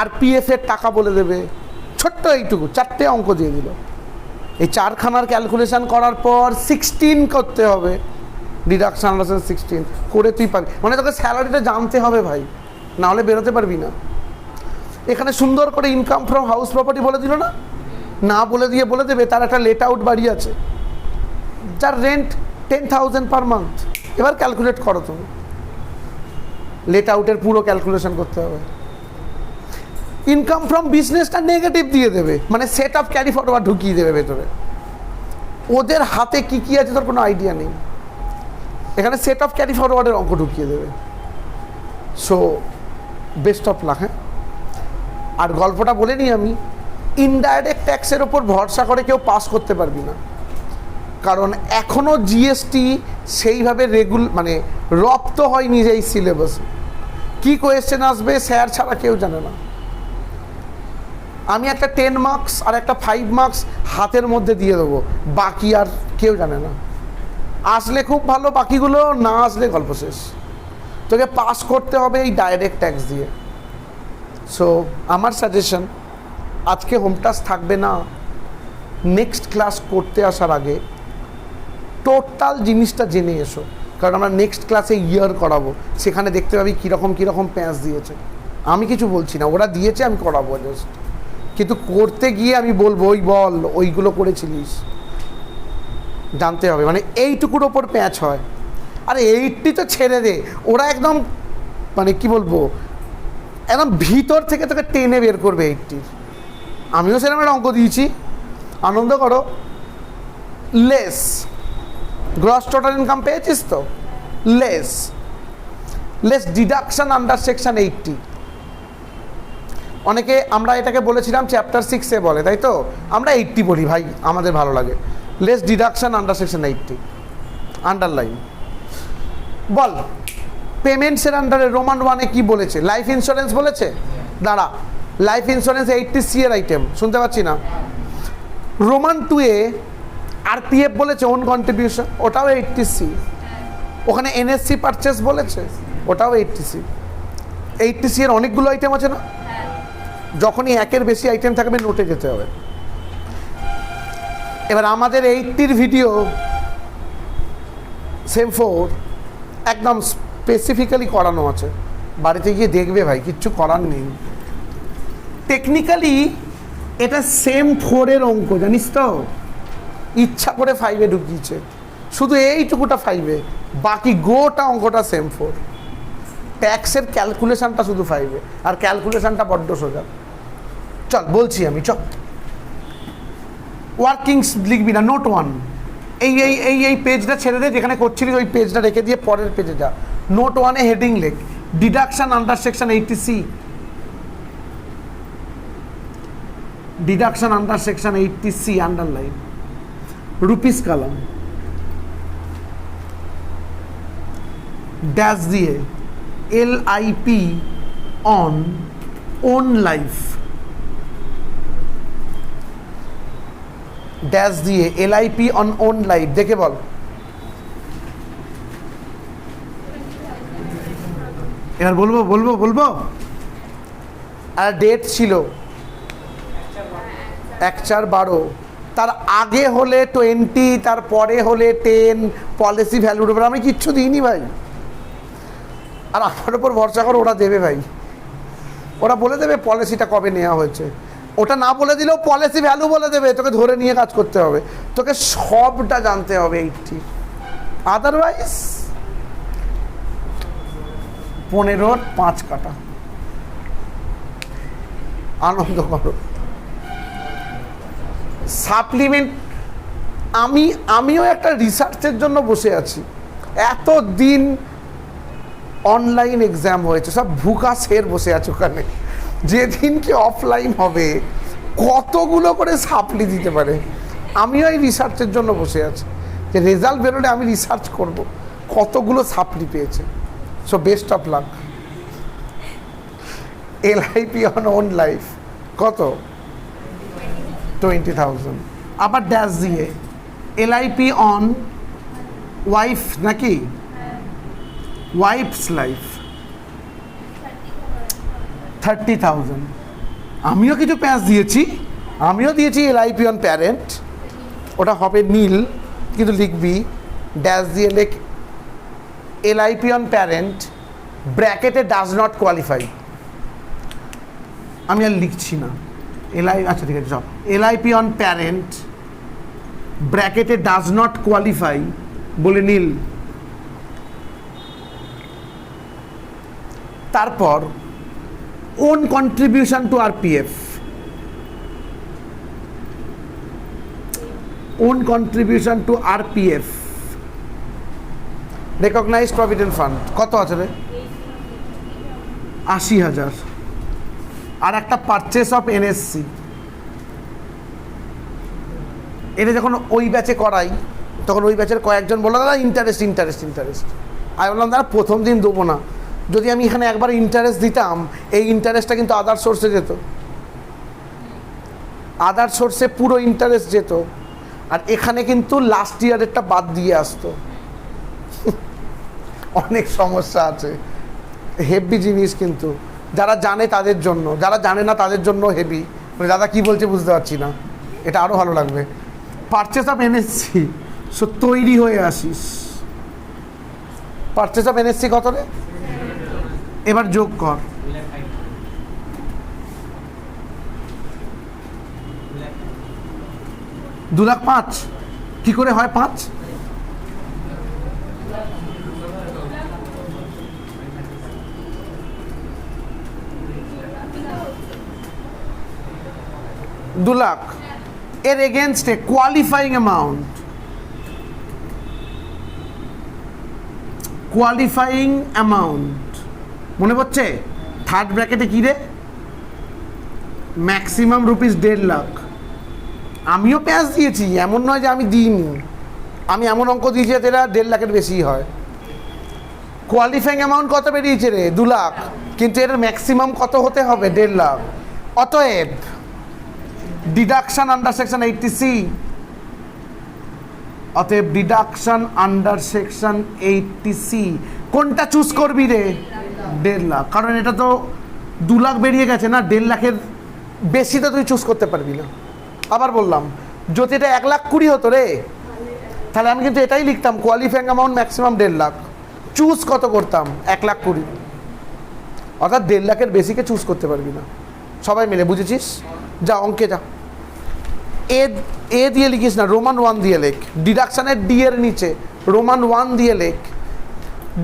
আরপিএফের টাকা বলে দেবে, ছোট্ট এইটুকু 4টে অঙ্ক দিয়ে দিল। এই চারখানার ক্যালকুলেশন করার পর 16 করতে হবে, ডিডাকশন আন্ডার 16 করে তুই পাবি। মানে তোকে স্যালারিটা জানতে হবে ভাই, না হলে বেরোতে পারবি না। এখানে সুন্দর করে ইনকাম ফ্রম হাউস প্রপার্টি বলে দিল না, না বলে দিয়ে বলে দেবে তার একটা লেট আউট বাড়ি আছে যার রেন্ট 10,000 পার মান্থ। এবার ক্যালকুলেট করো তুমি, লেট আউটের পুরো ক্যালকুলেশন করতে হবে। ইনকাম ফ্রম বিজনেসটা নেগেটিভ দিয়ে দেবে, মানে সেট অফ ক্যারি ফরওয়ার্ড ঢুকিয়ে দেবে ভেতরে। ওদের হাতে কি কি আছে তোর কোনো আইডিয়া নেই, এখানে সেট অফ ক্যারি ফরওয়ার্ডের অঙ্ক ঢুকিয়ে দেবে। So best of luck. হ্যাঁ, আর গল্পটা বলে নিই আমি, ইনডাইরেক্ট ট্যাক্সের ওপর ভরসা করে কেউ পাস করতে পারবি না, কারণ এখনও জিএসটি সেইভাবে মানে রপ্ত হয়নি যে এই সিলেবাসে। কী কোয়েশ্চেন আসবে স্যার ছাড়া কেউ জানে না। আমি একটা 10 মার্কস আর একটা 5 মার্কস হাতের মধ্যে দিয়ে দেবো, বাকি আর কেউ জানে না। আসলে খুব ভালো, বাকিগুলো না আসলে গল্প শেষ। তোকে পাস করতে হবে এই ডাইরেক্ট ট্যাক্স দিয়ে। সো আমার সাজেশন, আজকে হোম টাস্ক থাকবে না, নেক্সট ক্লাস করতে আসার আগে টোটাল জিনিসটা জেনে এসো, কারণ আমরা নেক্সট ক্লাসে ইয়ার করাবো, সেখানে দেখতে পাবি কীরকম কীরকম প্যাঁচ দিয়েছে। আমি কিছু বলছি না, ওরা দিয়েছে আমি করাবো জাস্ট, কিন্তু করতে গিয়ে আমি বলবো ওই বল ওইগুলো করেছিলিস, জানতে হবে। মানে এইটুকুর ওপর প্যাঁচ হয়। আরে 80 তো ছেড়ে দে, ওরা একদম মানে কি বলবো, একদম ভিতর থেকে তোকে টেনে বের করবে 80। আমিও সেরকম একটা অঙ্ক দিয়েছি, আনন্দ করো। লেস গ্রস টোটাল ইনকাম পেয়েছিস তো, লেস ডিডাকশন আন্ডার সেকশন 80। অনেকে আমরা এটাকে বলেছিলাম চ্যাপ্টার 6-এ বলে, তাই তো আমরা 80 বলি ভাই, আমাদের ভালো লাগে। Less deduction under section 80, underline. বল পেমেন্টসের আন্ডারে রোমান 1-এ কি বলেছে? লাইফ ইন্স্যুরেন্স বলেছে। দাঁড়া, লাইফ ইন্স্যুরেন্স 80C এর আইটেম, শুনতে পাচ্ছি না। রোমান 2-এ আরপিএফ বলেছে, ওন কন্ট্রিবিউশন, ওটাও 80C। ওখানে এনএসসি পারচেস বলেছে, ওটাও 80C। 80C এর অনেকগুলো আইটেম আছে না, যখনই একের বেশি আইটেম থাকবে নোটে যেতে হবে। এবার আমাদের 80-র ভিডিও সেম 4 একদম স্পেসিফিক্যালি করানো আছে, বাড়িতে গিয়ে দেখবে ভাই, কিচ্ছু করার নেই। টেকনিক্যালি এটা সেম 4-এর অঙ্ক, জানিস তো, ইচ্ছা করে 5-এ ঢুকিয়েছে, শুধু এইটুকুটা 5-এ, বাকি গোটা অঙ্কটা সেম 4। ট্যাক্সের ক্যালকুলেশনটা শুধু 5-এ, আর ক্যালকুলেশনটা বড্ড সোজা। চল বলছি আমি, চল ওয়ার্কিংস লিখবি না, নোট 1। এই পেজটা ছেড়ে দে, যেখানে করছিলি ওই পেজটা রেখে দিয়ে পরের পেজে যা। নোট 1-এ হেডিং লেখ deduction under section 80C, deduction under section 80C underline, rupees column, dash দিয়ে LIP on own life, dash দিয়ে LIP অন ওন লাইফ, দেখে বল। এবার বলবো আর ডেট ছিল 1/4/12, তার আগে হলে 20, তার পরে হলে 10, পলিসি ভ্যালুর উপর আমি কিচ্ছু দিইনি ভাই। আর আমার ওপর ভরসা করো, ওরা দেবে ভাই, ওরা বলে দেবে পলিসিটা কবে নেওয়া হয়েছে। ওটা না বলে দিলেও পলিসি ভ্যালু বলে দেবে, তোকে ধরে নিয়ে কাজ করতে হবে, তোকে সবটা জানতে হবে 80। আদারওয়াইজ 15-র 5 কাটা, আনন্দ করো। সাপ্লিমেন্ট আমিও একটা রিসার্চের জন্য বসে আছি, এত দিন অনলাইন এক্সাম হয়েছে, সব ভুকা সের বসে আছে ওখানে, যেদিন কি অফলাইন হবে কতগুলো করে সাপ্লি দিতে পারে। আমিও এই রিসার্চের জন্য বসে আছি, যে রেজাল্ট বেরোলে আমি রিসার্চ করব কতগুলো সাপ্লি পেয়েছে। So best of luck. LIP on own life কত? 20,000। আবার ড্যাশ দিয়ে LIP অন ওয়াইফ, নাকি ওয়াইফস লাইফ 30,000। আমিও কিছু প্যাঁচ দিয়েছি, আমিও দিয়েছি LIP অন প্যারেন্ট ওটা হবে নীল, কিন্তু লিখবি ড্যাশ দিয়ে লেখ এলআইপি অন প্যারেন্ট ব্র্যাকেটে ডাজ নট কোয়ালিফাই। আমি আর লিখছি না আচ্ছা ঠিক আছে, চল এলআইপি অন প্যারেন্ট ব্র্যাকেটে ডাজ নট কোয়ালিফাই বলে নীল। তারপর own contribution to RPF, own contribution to RPF recognised provident fund কত আছে রে? 80,000। আর একটা পারচেস অফ এনএসসি, এটা যখন ওই ব্যাচে করাই তখন ওই ব্যাচের কয়েকজন বললো দাদা ইন্টারেস্ট ইন্টারেস্ট ইন্টারেস্ট। আমি বললাম দাদা প্রথম দিন দেবো না, যদি আমি এখানে একবার ইন্টারেস্ট দিতাম এই ইন্টারেস্টটা কিন্তু আদার সোর্সে যেত, আদার সোর্সে পুরো ইন্টারেস্ট যেত, আর এখানে কিন্তু লাস্ট ইয়ারেরটা বাদ দিয়ে আসতো। অনেক সমস্যা আছে, হেভি জিনিস, কিন্তু যারা জানে তাদের জন্য, যারা জানে না তাদের জন্য হেভি। দাদা কি বলছে বুঝতে পারছি না, এটা আরও ভালো লাগবে। পারচেস অফ এনএসসি, সো তৈরি হয়ে আসিস। পারচেস অফ এনএসসি কত রে? এবার যোগ কর। 2,05,000 কি করে হয় 5? $2,00,000 এর এগেনস্টে কোয়ালিফাইং অ্যামাউন্ট, কোয়ালিফাইং অ্যামাউন্ট মনে পড়ছে? থার্ড ব্র্যাকেটে কী রে? ম্যাক্সিমাম ₹1,50,000। আমিও প্যাঁচ দিয়েছি, এমন নয় যে আমি দিইনি, আমি এমন অঙ্ক দিয়েছি যাতে এরা 1,50,000-এর বেশি হয়। কোয়ালিফাইং অ্যামাউন্ট কত বেরিয়েছে রে? 2,00,000, কিন্তু এর ম্যাক্সিমাম কত হতে হবে? 1,50,000। অতএব ডিডাকশন আন্ডার সেকশন 80C, অতএব ডিডাকশন আন্ডার সেকশন 80C কোনটা চুজ করবি রে? 1,50,000, কারণ এটা তো 2,00,000 বেরিয়ে গেছে না, 1,50,000-এর বেশি তো তুই চুজ করতে পারবি না। আবার বললাম যদি এটা 1,20,000 হতো রে, তাহলে আমি কিন্তু এটাই লিখতাম কোয়ালিফাইং অ্যামাউন্ট ম্যাক্সিমাম 1,50,000, চুজ কত করতাম? 1,20,000। অর্থাৎ 1,50,000-এর বেশিকে চুজ করতে পারবি না। সবাই মিলে বুঝেছিস? যা অঙ্কে যা, এ দিয়ে লিখিস না, রোমান 1 দিয়ে লেখ। ডিডাকশানের ডি এর নিচে রোমান 1 দিয়ে লেখ।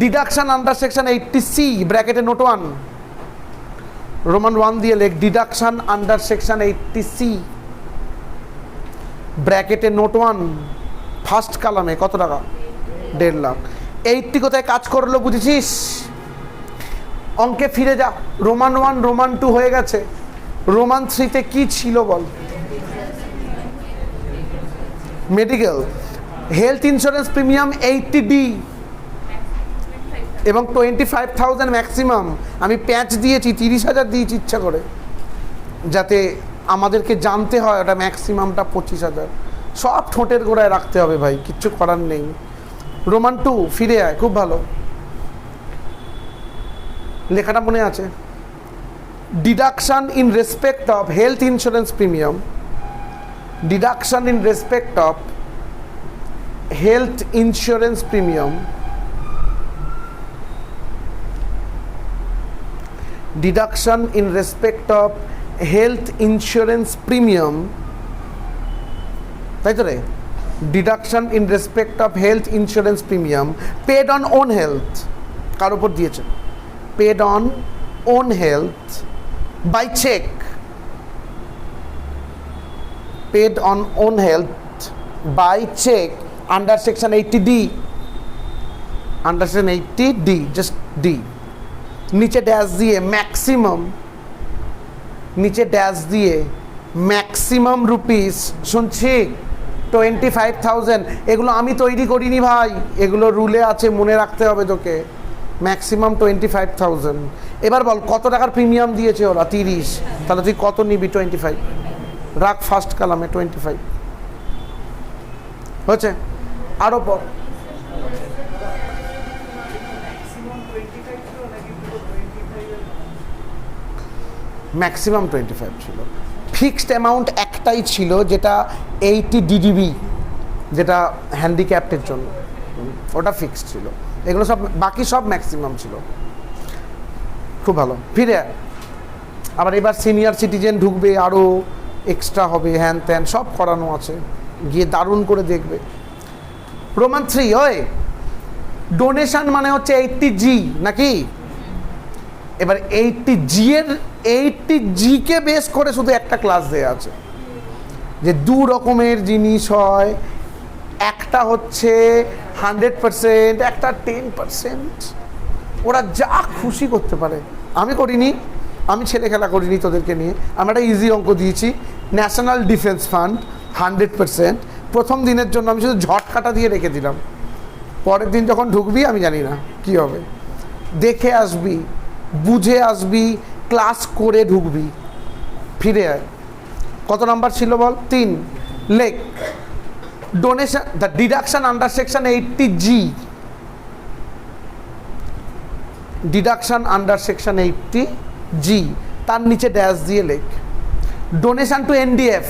ডিডাকশন আন্ডার সেকশন 80C ব্র্যাকেটে নোট 1, রোমান 1 দিয়ে লেখ। ডিডাকশন আন্ডার সেকশন 80C ব্র্যাকেটে নোট 1, ফার্স্ট কালামে কত টাকা? 1,50,000। 80 কোথায় কাজ করলো বুঝেছিস? অঙ্কে ফিরে যা, রোমান 1 রোমান 2 হয়ে গেছে, রোমান 3-তে কি ছিল বল? Medical health insurance premium 80D এবং 25,000 ম্যাক্সিমাম। আমি প্যাচ দিয়েছি 30,000 দিয়েছি ইচ্ছা করে, যাতে আমাদেরকে জানতে হয় ওটা ম্যাক্সিমামটা 25,000। সব ঠোঁটের গোড়ায় রাখতে হবে ভাই, কিচ্ছু করার নেই। রোমান 2 ফিরে আয়, খুব ভালো লেখাটা মনে আছে। Deduction in respect of health insurance premium, deduction in respect of health insurance premium, deduction in respect of health insurance premium, তাই তো রে? Deduction in respect of health insurance premium paid on own health, কার উপর দিয়েছে? Paid on own health by cheque, paid on own health by cheque under section 80D, under section 80D, just D. নিচে ড্যাশ দিয়ে ম্যাক্সিমাম, নিচে ড্যাশ দিয়ে ম্যাক্সিমাম রুপিস, শুনছি 25,000। এগুলো আমি তৈরি করিনি ভাই, এগুলো রুলে আছে, মনে রাখতে হবে তোকে। ম্যাক্সিমাম 25,000। এবার বল কত টাকার প্রিমিয়াম দিয়েছে ওরা? 30। তাহলে তুই কত নিবি? 25 রাখ ফার্স্ট কালামে, 25 হচ্ছে। আরও পর ম্যাক্সিমাম 25 ছিল, ফিক্সড অ্যামাউন্ট একটাই ছিল যেটা 80 DDB, যেটা হ্যান্ডিক্যাপ্টের জন্য, ওটা ফিক্সড ছিল। এগুলো সব, বাকি সব ম্যাক্সিমাম ছিল। খুব ভালো। ফিরে আবার এবার সিনিয়র সিটিজেন ঢুকবে, আরও এক্সট্রা হবে, হ্যান ত্যান সব করানো আছে, গিয়ে দারুণ করে দেখবে। রোমান 3 ওই ডোনেশন মানে হচ্ছে 80G নাকি? এবার 80G কে বেস করে শুধু একটা ক্লাস দেয়া আছে, যে 2 রকমের জিনিস হয়, একটা হচ্ছে 100%, একটা 10%। ওরা যা খুশি করতে পারে। আমি করিনি, আমি ছেলে খেলা করিনি তোদেরকে নিয়ে। আমি একটা ইজি অঙ্ক দিয়েছি, ন্যাশনাল ডিফেন্স ফান্ড 100%। প্রথম দিনের জন্য আমি শুধু ঝটকাটা দিয়ে রেখে দিলাম, পরের দিন যখন ঢুকবি আমি জানি না কি হবে। দেখে আসবি, বুঝে আসবি, ক্লাস করে ঢুকবি। ফিরে আয়। কত নাম্বার ছিল বল? 3। লেখ donation, the deduction under section 80G, deduction under section 80G, তার নিচে ড্যাশ দিয়ে লেখ ডোনেশন টু NDF।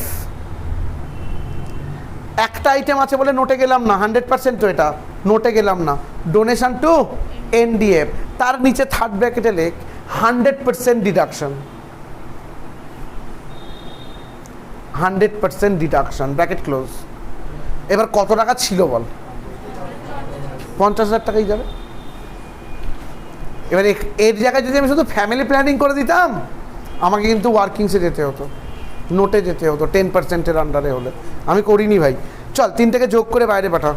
একটা আইটেম আছে বলে নোটে গেলাম না, 100% তো এটা নোটে গেলাম না। ডোনেশন টু NDF, তার নিচে থার্ড ব্র্যাকেটে লেখ 100% ডিডাকশন, 100% ডিডাকশন, ব্র্যাকেট ক্লোজ। এবার কত টাকা ছিল বল? 50,000 টাকাই যাবে। এবার এর জায়গায় যদি আমি শুধু ফ্যামিলি প্ল্যানিং করে দিতাম, আমাকে কিন্তু ওয়ার্কিংসে যেতে হতো, নোটে যেতে হতো 10%-এর আন্ডারে হলে। আমি করিনি ভাই। চল 3 থেকে যোগ করে বাইরে পাঠা।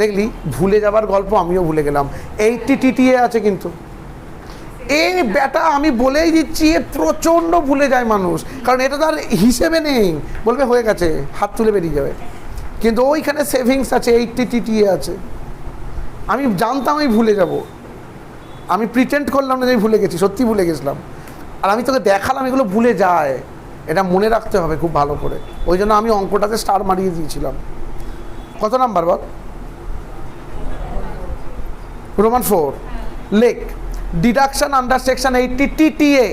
দেখলি ভুলে যাবার গল্প আমিও ভুলে গেলাম। 80 TTA আছে কিন্তু এই ব্যাটা আমি বলেই দিচ্ছি, প্রচণ্ড ভুলে যায় মানুষ, কারণ এটা তার হিসেবে নেই। বলবে হয়ে গেছে, হাত তুলে বেরিয়ে যাবে, কিন্তু ওইখানে সেভিংস আছে, 80 TTA আছে। আমি জানতাম আমি ভুলে যাব, আমি প্রিটেন্ড করলাম না যে আমি ভুলে গেছি, সত্যি ভুলে গেছিলাম। আর আমি তোকে দেখালাম এগুলো ভুলে যায়, এটা মনে রাখতে হবে খুব ভালো করে। ওই জন্য আমি অঙ্কটাতে স্টার মারিয়ে দিয়েছিলাম। কত নাম্বার বল? রোমান 4। লেখ deduction under section 80 TTA,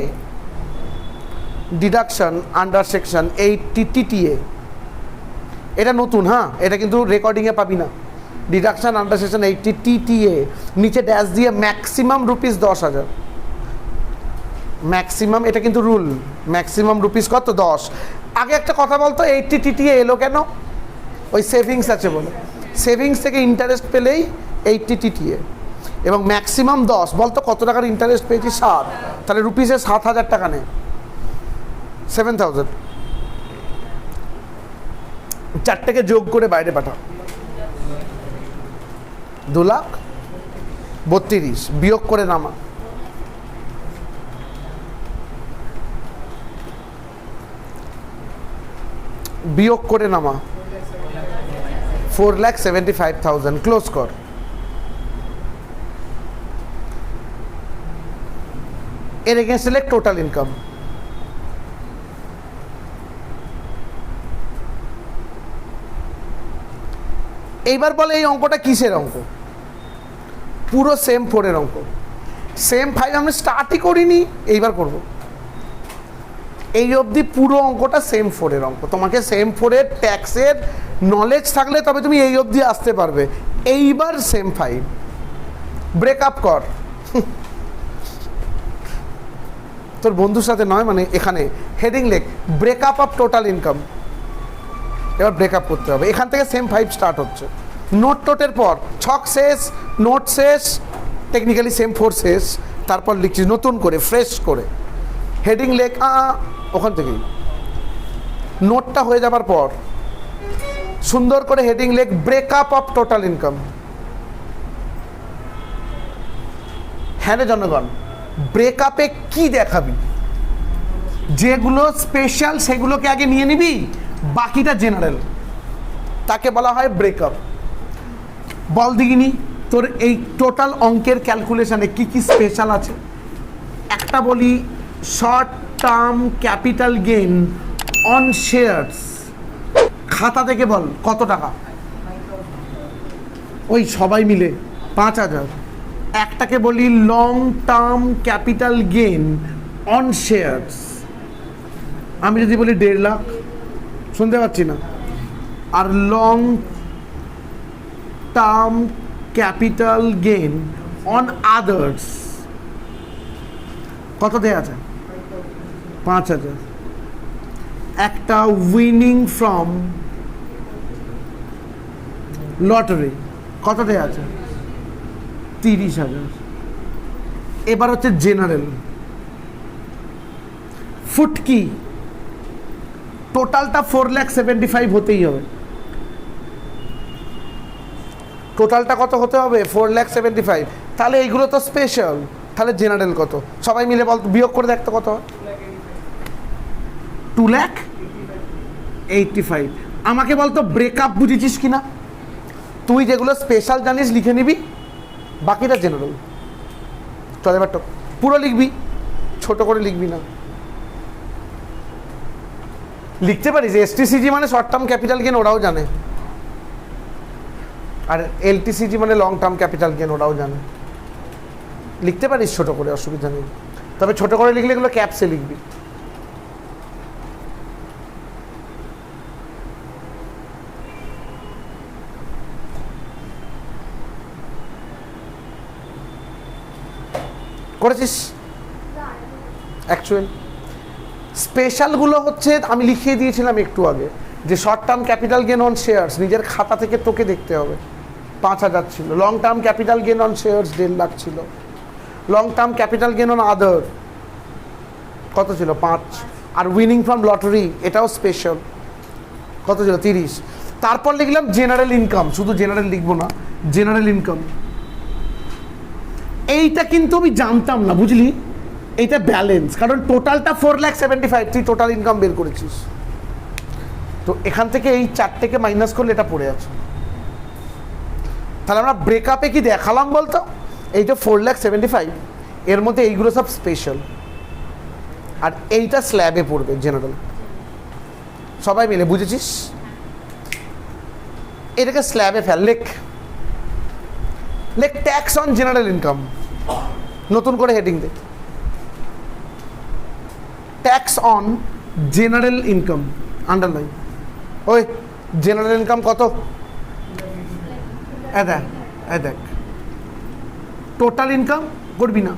deduction under section 80 TTA। এটা নতুন, হ্যাঁ, এটা কিন্তু রেকর্ডিংয়ে পাবি না। ডিডাকশন আন্ডার সেকশন 80 TTA, নিচে ড্যাশ দিয়ে ম্যাক্সিমাম রুপিস 10,000, ম্যাক্সিমাম। এটা কিন্তু রুল, ম্যাক্সিমাম রুপিস কত? 10। আগে একটা কথা বলতো, 80 TTA এলো কেন? ওই সেভিংস আছে বলে, সেভিংস থেকে ইন্টারেস্ট পেলেই 80 TTA, এবং ম্যাক্সিমাম 10। বলতো কত টাকার ইন্টারেস্ট পেয়েছি? 7। তাহলে রুপিসে 7,000 টাকা নেই, 7,000। 4টাকে যোগ করে বাইরে পাঠা। 2,32,000 বিয়োগ করে নামা। বিয়োগ করে নামা 4,75,000, ক্লোজ কর। এর এগেইনস্ট লেখ টোটাল ইনকাম। এইবার বলে এই অঙ্কটা কিসের অঙ্ক? পুরো সেম 4-এর অঙ্ক। সেম 5 আমি স্টার্টই করিনি, এইবার করব। এই অবধি পুরো অঙ্কটা সেম 4-এর অঙ্ক। তোমাকে সেম 4-এর ট্যাক্সের নলেজ থাকলে তবে তুমি এই অবধি আসতে পারবে। এইবার সেম 5 ব্রেকআপ কর। তোর বন্ধুর সাথে নয়, মানে এখানে হেডিং লেখ ব্রেকআপ অফ টোটাল ইনকাম। এবার ব্রেকআপ করতে হবে, এখান থেকে সেম 5 স্টার্ট হচ্ছে। নোট টোটের পর ছক শেষ, নোট শেষ, টেকনিক্যালি সেম 4 শেষ। তারপর লিখছিস নতুন করে, ফ্রেশ করে হেডিং লেখ ওখান থেকেই। নোটটা হয়ে যাবার পর সুন্দর করে হেডিং লেখ ব্রেকআপ অফ টোটাল ইনকাম। হ্যাঁ রে জনগণ, ব্রেকআপে কি দেখাবি? যেগুলো স্পেশাল সেগুলোকে আগে নিয়ে নিবি, বাকিটা জেনারেল, তাকে বলা হয় ব্রেকআপ। বল দিগিনি তোর এই টোটাল অঙ্কের ক্যালকুলেশনে কি কি স্পেশাল আছে? একটা বলি short term capital gain on shares, খাতা থেকে বল কত টাকা? ওই সবাই মিলে 5,000। একটাকে বলি long term capital gain on shares, আমি যদি বলি 1.5 লাখ, শুনতে পাচ্ছি না? আর long term capital gain on others কত দেয়া আছে? 5,000। একটা উইনিং ফ্রম লটারি কত দেয়া আছে? 30,000। এবার হচ্ছে জেনারেল ফুটকি, টোটালটা 4,75,000 হতেই হবে। টোটালটা কত হতে হবে? 4,75,000। তাহলে এইগুলো তো স্পেশাল, তাহলে জেনারেল কত? সবাই মিলে বল, বিয়োগ করে দেখতে কত হয়? 2,85,000। আমাকে বলতো ব্রেকআপ বুঝেছিস কিনা? তুই যেগুলো স্পেশাল জানিস লিখে নিবি, বাকিটা জেনারেল। চল এবার পুরো লিখবি, ছোট করে লিখবি না। লিখতে পারিস এসটিসিজি মানে শর্ট টার্ম ক্যাপিটাল গেন, ওরাও জানে। আর এলটিসিজি মানে লং টার্ম ক্যাপিটাল গেন, ওরাও জানে। লিখতে পারিস ছোট করে, অসুবিধা নেই। তবে ছোট করে লিখলে এগুলো ক্যাপসে লিখবি। করেছিস? অ্যাকচুয়ালি স্পেশালগুলো হচ্ছে আমি লিখিয়ে দিয়েছিলাম একটু আগে, যে short term capital gain on shares নিজের খাতা থেকে তোকে দেখতে হবে, 5,000 ছিল। Long term capital gain on shares 1.5 lakh ছিল। Long term capital gain on other কত ছিল? 5। আর উইনিং ফ্রম লটারি এটাও স্পেশাল, কত ছিল? 30। তারপর লিখলাম জেনারেল ইনকাম, শুধু জেনারেল লিখবো না, জেনারেল ইনকাম। এইটা কিন্তু আমি জানতাম না, বুঝলি? এইটা ব্যালেন্স, কারণ টোটালটা 4,75,000, তুই টোটাল ইনকাম বের করেছিস। তো এখান থেকে এই 4টেকে মাইনাস করলে এটা পড়ে আছে। তাহলে আমরা ব্রেকআপে কি দেখালাম বলতো? এই যে 4,75,000 এর মধ্যে এইগুলো সব স্পেশাল, আর এইটা স্ল্যাবে পড়বে জেনারেল। সবাই মিলে বুঝেছিস? এটাকে স্ল্যাবে ফেল, লেখ লেখ ট্যাক্স অন জেনারেল ইনকাম, নতুন করে হেডিং দে, tax on general income, underline. ওই জেনারেল ইনকাম কত? দেখ টোটাল ইনকাম করবি না,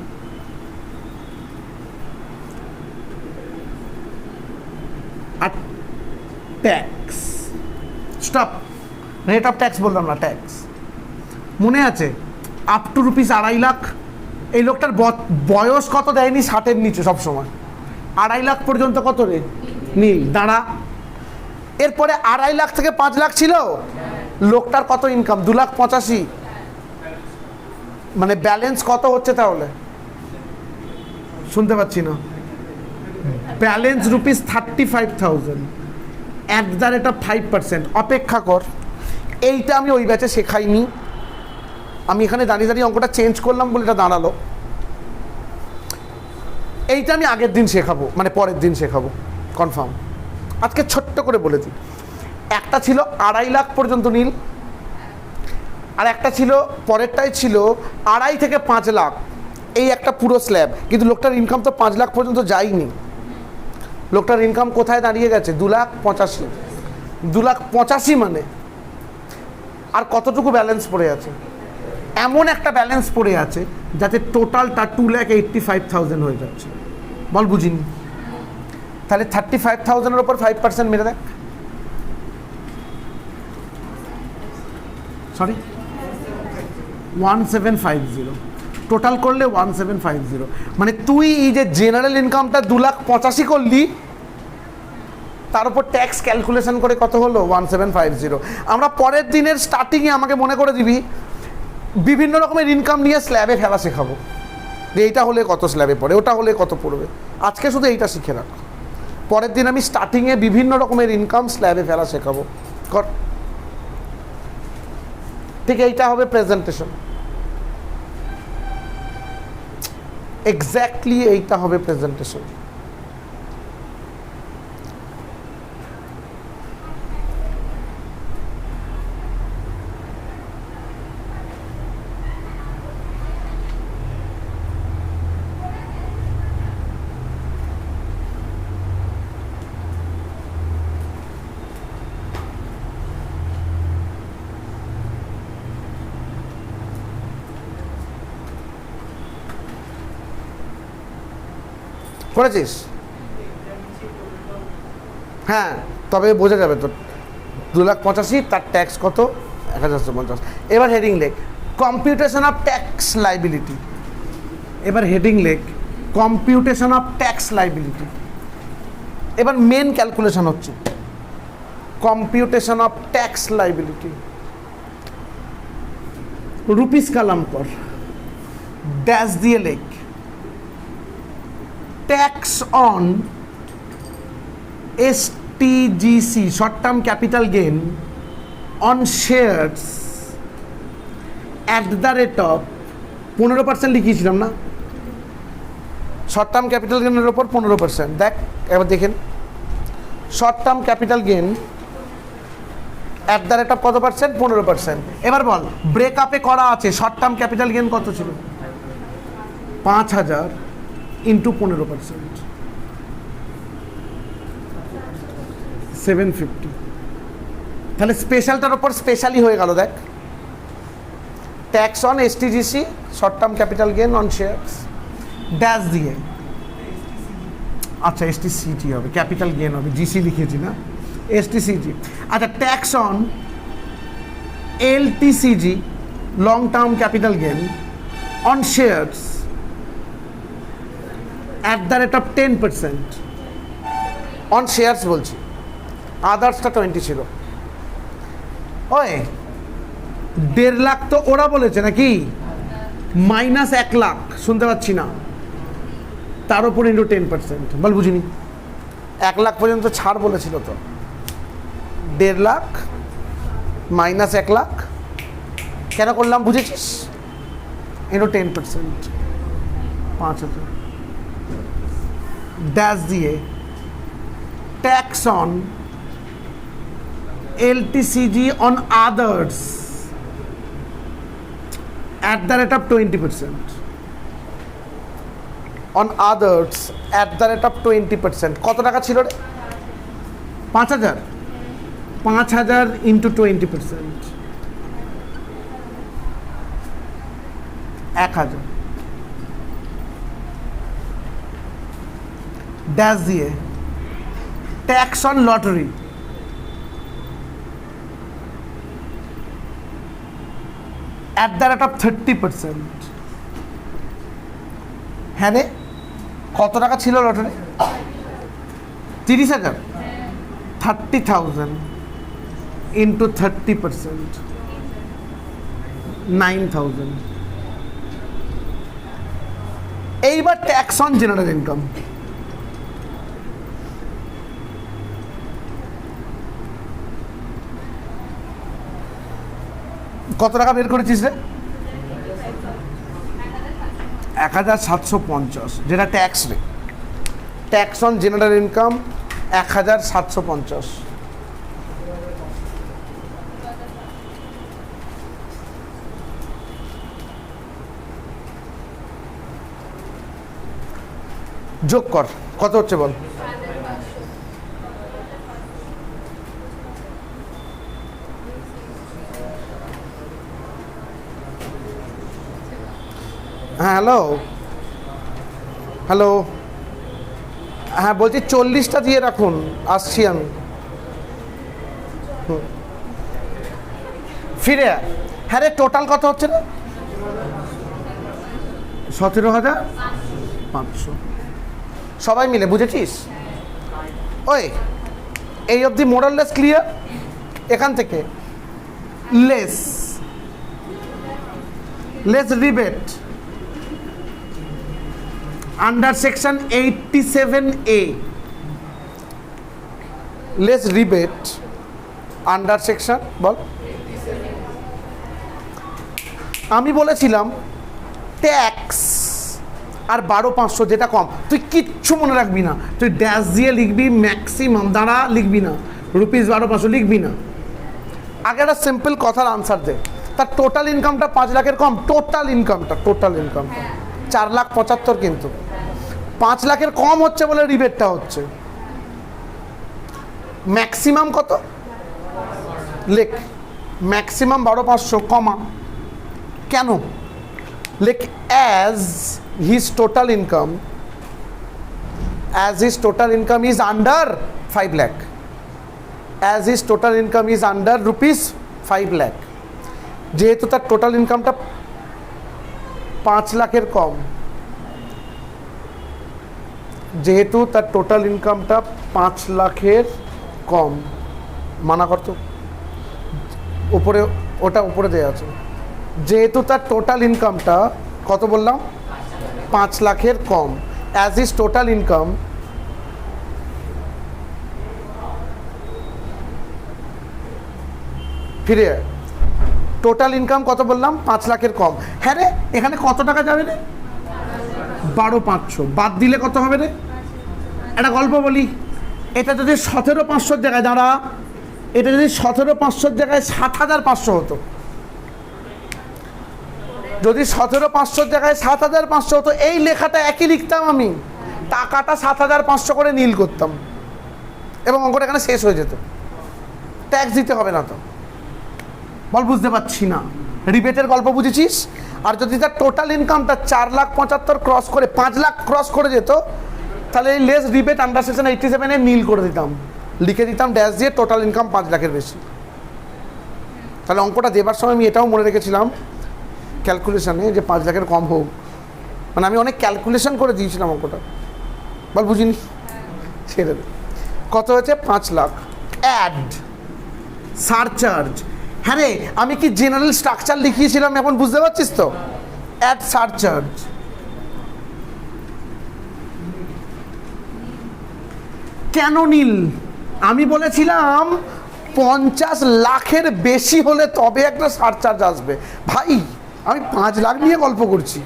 আর tax, stop, rate of tax বললাম না, ট্যাক্স। মনে আছে আপ টু রুপিস 2.5 লাখ? এই লোকটার বয়স কত দেয়নি? 60-এর নিচে সবসময়। 2.5 লাখ পর্যন্ত কত রে? নীল দাঁড়া। এরপরে 2.5 লাখ থেকে 5 লাখ ছিল, লোকটার কত ইনকাম? 2,85,000। মানে ব্যালেন্স কত হচ্ছে তাহলে? শুনতে পাচ্ছি না। Balance rupees 35,000 @5%। অপেক্ষা কর, এইটা আমি ওই ব্যাচে শেখাইনি, আমি এখানে দাঁড়িয়ে দাঁড়িয়ে অঙ্কটা চেঞ্জ করলাম বলে এটা দাঁড়ালো। এইটা আমি আগের দিন শেখাবো, মানে পরের দিন শেখাবো কনফার্ম। আজকে ছোট্ট করে বলে দিই, একটা ছিল 2.5 লাখ পর্যন্ত নীল, আর একটা ছিল পরেরটাই ছিল 2.5 থেকে 5 লাখ, এই একটা পুরো স্ল্যাব। কিন্তু লোকটার ইনকাম তো 5 লাখ পর্যন্ত যায়নি। লোকটার ইনকাম কোথায় দাঁড়িয়ে গেছে? 2,85,000। 2,85,000 মানে আর কতটুকু ব্যালেন্স পড়ে আছে? এমন একটা ব্যালেন্স পড়ে আছে যাতে টোটালটা 2,85,000 হয়ে যাচ্ছে। বল বুঝিনি? তাহলে 35,000-এর ওপর 5% মেরে দেখ। সরি, 1750 টোটাল করলে 1750। মানে তুই এই যে জেনারেল ইনকামটা 2,85,000 করলি, তার উপর ট্যাক্স ক্যালকুলেশন করে কত হলো? 1750। আমরা পরের দিনের স্টার্টিংয়ে আমাকে মনে করে দিবি বিভিন্ন রকমের ইনকাম নিয়ে স্ল্যাবে ফেলা শেখাবো, যে এইটা হলে কত স্ল্যাবে পড়ে, ওটা হলে কত পড়বে। আজকে শুধু এইটা শিখে রাখ, পরের দিন আমি স্টার্টিংয়ে বিভিন্ন রকমের ইনকাম স্ল্যাবে ফেলা শেখাবো। কর, ঠিক এইটা হবে প্রেজেন্টেশন, এক্স্যাক্টলি এইটা হবে প্রেজেন্টেশন। করেছিস? হ্যাঁ, তবে বোঝা যাবে তো 2,85,000, তার ট্যাক্স কত? 1,450। এবার হেডিং লেখ কম্পিউটেশন অফ ট্যাক্স লাইবিলিটি। এবার হেডিং লেখ কম্পিউটেশন অফ ট্যাক্স লাইবিলিটি। এবার মেন ক্যালকুলেশন হচ্ছে computation of tax liability. Rupees column কর, ড্যাশ দিয়ে লেখ tax on STGC short term capital gain on shares at the rate of 15% লিখিয়েছিলাম না? শর্ট টার্ম ক্যাপিটাল গেইনের ওপর 15%। দেখ এবার দেখেন short term capital gain at the rate of কত পার্সেন্ট? 15%। এবার বল ব্রেকআপে করা আছে শর্ট টার্ম ক্যাপিটাল গেইন কত ছিল? 5,000 ইন্টু 15%, 750। তাহলে স্পেশালটার ওপর স্পেশালি হয়ে গেল। দেখ tax on STGC short term capital gain on shares dash দিয়ে, আচ্ছা STCG হবে, ক্যাপিটাল গেইন হবে, GC লিখেছি না, STCG। আচ্ছা tax on LTCG long term capital gain on shares at the rate of 10%। On shares বলছি, আদার্সটা 20 ছিল। ওই 1.5 লাখ তো ওরা বলেছে নাকি? মাইনাস 1 লাখ শুনতে পাচ্ছি না, তার উপর ইন্টু 10%। বল বুঝিনি, 1 লাখ পর্যন্ত ছাড় বলেছিল তো। 1.5 লাখ মাইনাস 1 লাখ কেন করলাম বুঝেছিস? ইন্টু 10%, 5,000 ড্যাশ দিয়ে tax on LTCG on others at the rate of 20%, on others at the rate of 20%। কত টাকা ছিল রে? 5,000, 5,000 ইন্টু 20%, 1,000 ড্যাশ দিয়ে tax on lottery at the rate of 30%। হ্যাঁ রে, কত টাকা ছিল লটারি? 30,000, 30,000 ইন্টু 30%, 9,000। এইবার ট্যাক্স অন জেনারেল ইনকাম। কত টাকা বের করেছিস রে? 1,750, যেটা ট্যাক্স রে। Tax on general income 1,750। যোগ কর, কত হচ্ছে বল? হ্যাঁ হ্যালো হ্যালো, হ্যাঁ বলছি 40টা দিয়ে রাখুন, আসছি আমি। ফিরে হ্যাঁ রে, টোটাল কত হচ্ছে না? 17,500 সবাই মিলে, বুঝেছিস? ওই এই অবধি মোরাললেস ক্লিয়ার? এখান থেকে less rebate under section 87A, less rebate under section বল। আমি বলেছিলাম ট্যাক্স আর 12,500 যেটা কম, তুই কিচ্ছু মনে রাখবি না, তুই ড্যাশ দিয়ে লিখবি, ম্যাক্সিমাম দ্বারা লিখবি না, রুপিস 12,500 লিখবি না। আগে একটা সিম্পল কথার আনসার দে, তার টোটাল ইনকামটা 5 লাখের কম, টোটাল ইনকামটা 4,75,000, কিন্তু 5 লাখের কম হচ্ছে বলে রিবেটটা হচ্ছে। ম্যাক্সিমাম কত লেখ? ম্যাক্সিমাম 12,500 কমা কেন লেখ? As his total income as his total income is under 5 lakh, as his total income is under rupees 5 lakh, যেহেতু তার টোটাল ইনকামটা 5 লাখের কম, যেহেতু তার টোটাল ইনকামটা 5 লাখের কম, মানা করতো উপরে, ওটা উপরে দেওয়া আছে, যেহেতু তার টোটাল ইনকামটা কত বললাম 5 লাখের কম, অ্যাজ ইজ টোটাল ইনকাম ফিরে টোটাল ইনকাম কত বললাম 5 লাখের কম। হ্যাঁ রে, এখানে কত টাকা যাবে রে? 12,500 বাদ দিলে কত হবে রে? একটা গল্প বলি, এটা যদি 17,500 জায়গায় দাঁড়া, এটা যদি 17,500 জায়গায় 7,500 হতো, যদি 17,500 জায়গায় 7,500 হতো, এই লেখাটা একই লিখতাম আমি, টাকাটা 7,500 করে নীল করতাম এবং অঙ্কটা এখানে শেষ হয়ে যেত, ট্যাক্স দিতে হবে না। তো বল বুঝতে পারছি না, রিবেটের গল্প বুঝেছিস? আর যদি তার টোটাল ইনকামটা 4,75,000 ক্রস করে 5 লাখ ক্রস করে যেত, তাহলে এই লেস রিবেট আন্ডার সেকশন 87 নীল করে দিতাম, লিখে দিতাম ড্যাশ দিয়ে টোটাল ইনকাম 5 লাখের বেশি। তাহলে অঙ্কটা দেবার সময় আমি এটাও মনে রেখেছিলাম ক্যালকুলেশনে যে 5 লাখের কম হোক, মানে আমি অনেক ক্যালকুলেশন করে দিয়েছিলাম অঙ্কটা। বল বুঝিনি, ছেড়ে দে। কত হয়েছে? 5 লাখ। অ্যাড সারচার্জ, হ্যাঁ রে আমি কি জেনারেল স্ট্রাকচার লিখিয়েছিলাম এখন বুঝতে পারছিস তো? অ্যাড সারচার্জ, কেন নীল? আমি বলেছিলাম 50 লাখের বেশি হলে তবে একটা সারচার্জ আসবে। ভাই আমি 5 লাখ নিয়ে গল্প করছি,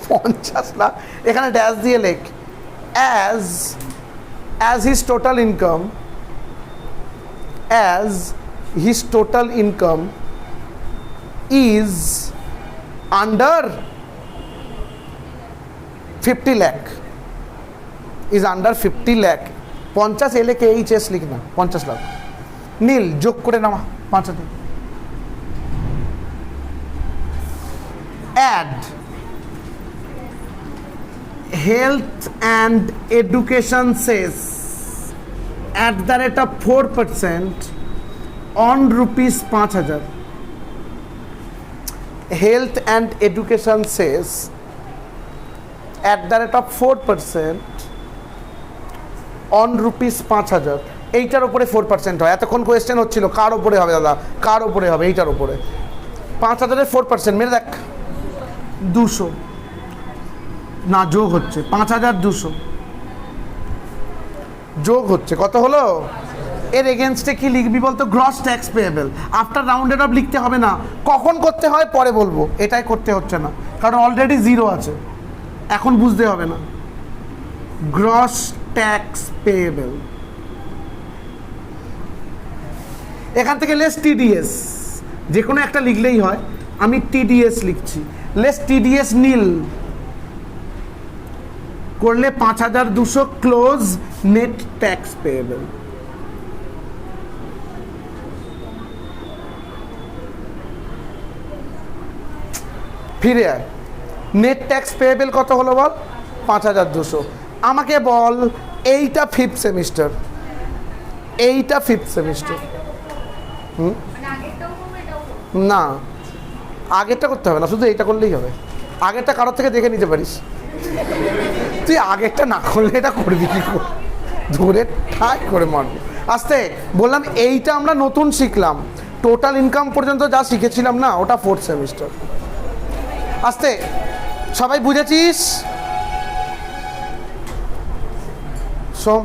50 লাখ এখানে ড্যাশ দিয়ে লেখ, as his total income, as his total income is under 50 lakh, is under 50 lakh, 50 এলে কে এইচ এস লিখ না, 50 লাখ নীল যোগ করে নামা 5 হাতে। Add health and education cess @4% on rupees 5,000, health and education says @4% on rupees 5,000, এইটার উপরে 4% হয়। এতক্ষণ কোয়েশ্চেন হচ্ছিল কার উপরে হবে দাদা, কার উপরে হবে? এইটার উপরে 5,000-এর 4% মেরে দেখ, 200 না যোগ হচ্ছে, 5,200 যোগ হচ্ছে, কত হলো? এর এগেনস্টে কি লিখবি বলতো? Gross tax payable. After rounded of লিখতে হবে না, কখন করতে হয় পরে বলবো, এটাই করতে হচ্ছে না কারণ অলরেডি 0 আছে, এখন বুঝতে হবে না। গ্রস ট্যাক্স পেয়েবল, এখান থেকে লেস টিডিএস, যে কোনো একটা লিখলেই হয়, আমি টিডিএস লিখছি, লেস টিডিএস নীল করলে 5,200 ক্লোজ নেট ট্যাক্স পেয়েবল। ফিরে আয়, নেট ট্যাক্স পেয়েবল কত হলো বল? 5,200। আমাকে বল এইটা 5th সেমিস্টার, এইটা 5th সেমিস্টার, না আগেরটা করতে হবে না, শুধু এইটা করলেই হবে। আগেরটা কারোর থেকে দেখে নিতে পারিস, তুই আগেরটা না করলে এটা করবি কি করে? ধরে ঠাই করে মারবো। আস্তে বললাম এইটা আমরা নতুন শিখলাম, টোটাল ইনকাম পর্যন্ত যা শিখেছিলাম না ওটা 4th সেমিস্টার। আস্তে সবাই বুঝেছিস? শোন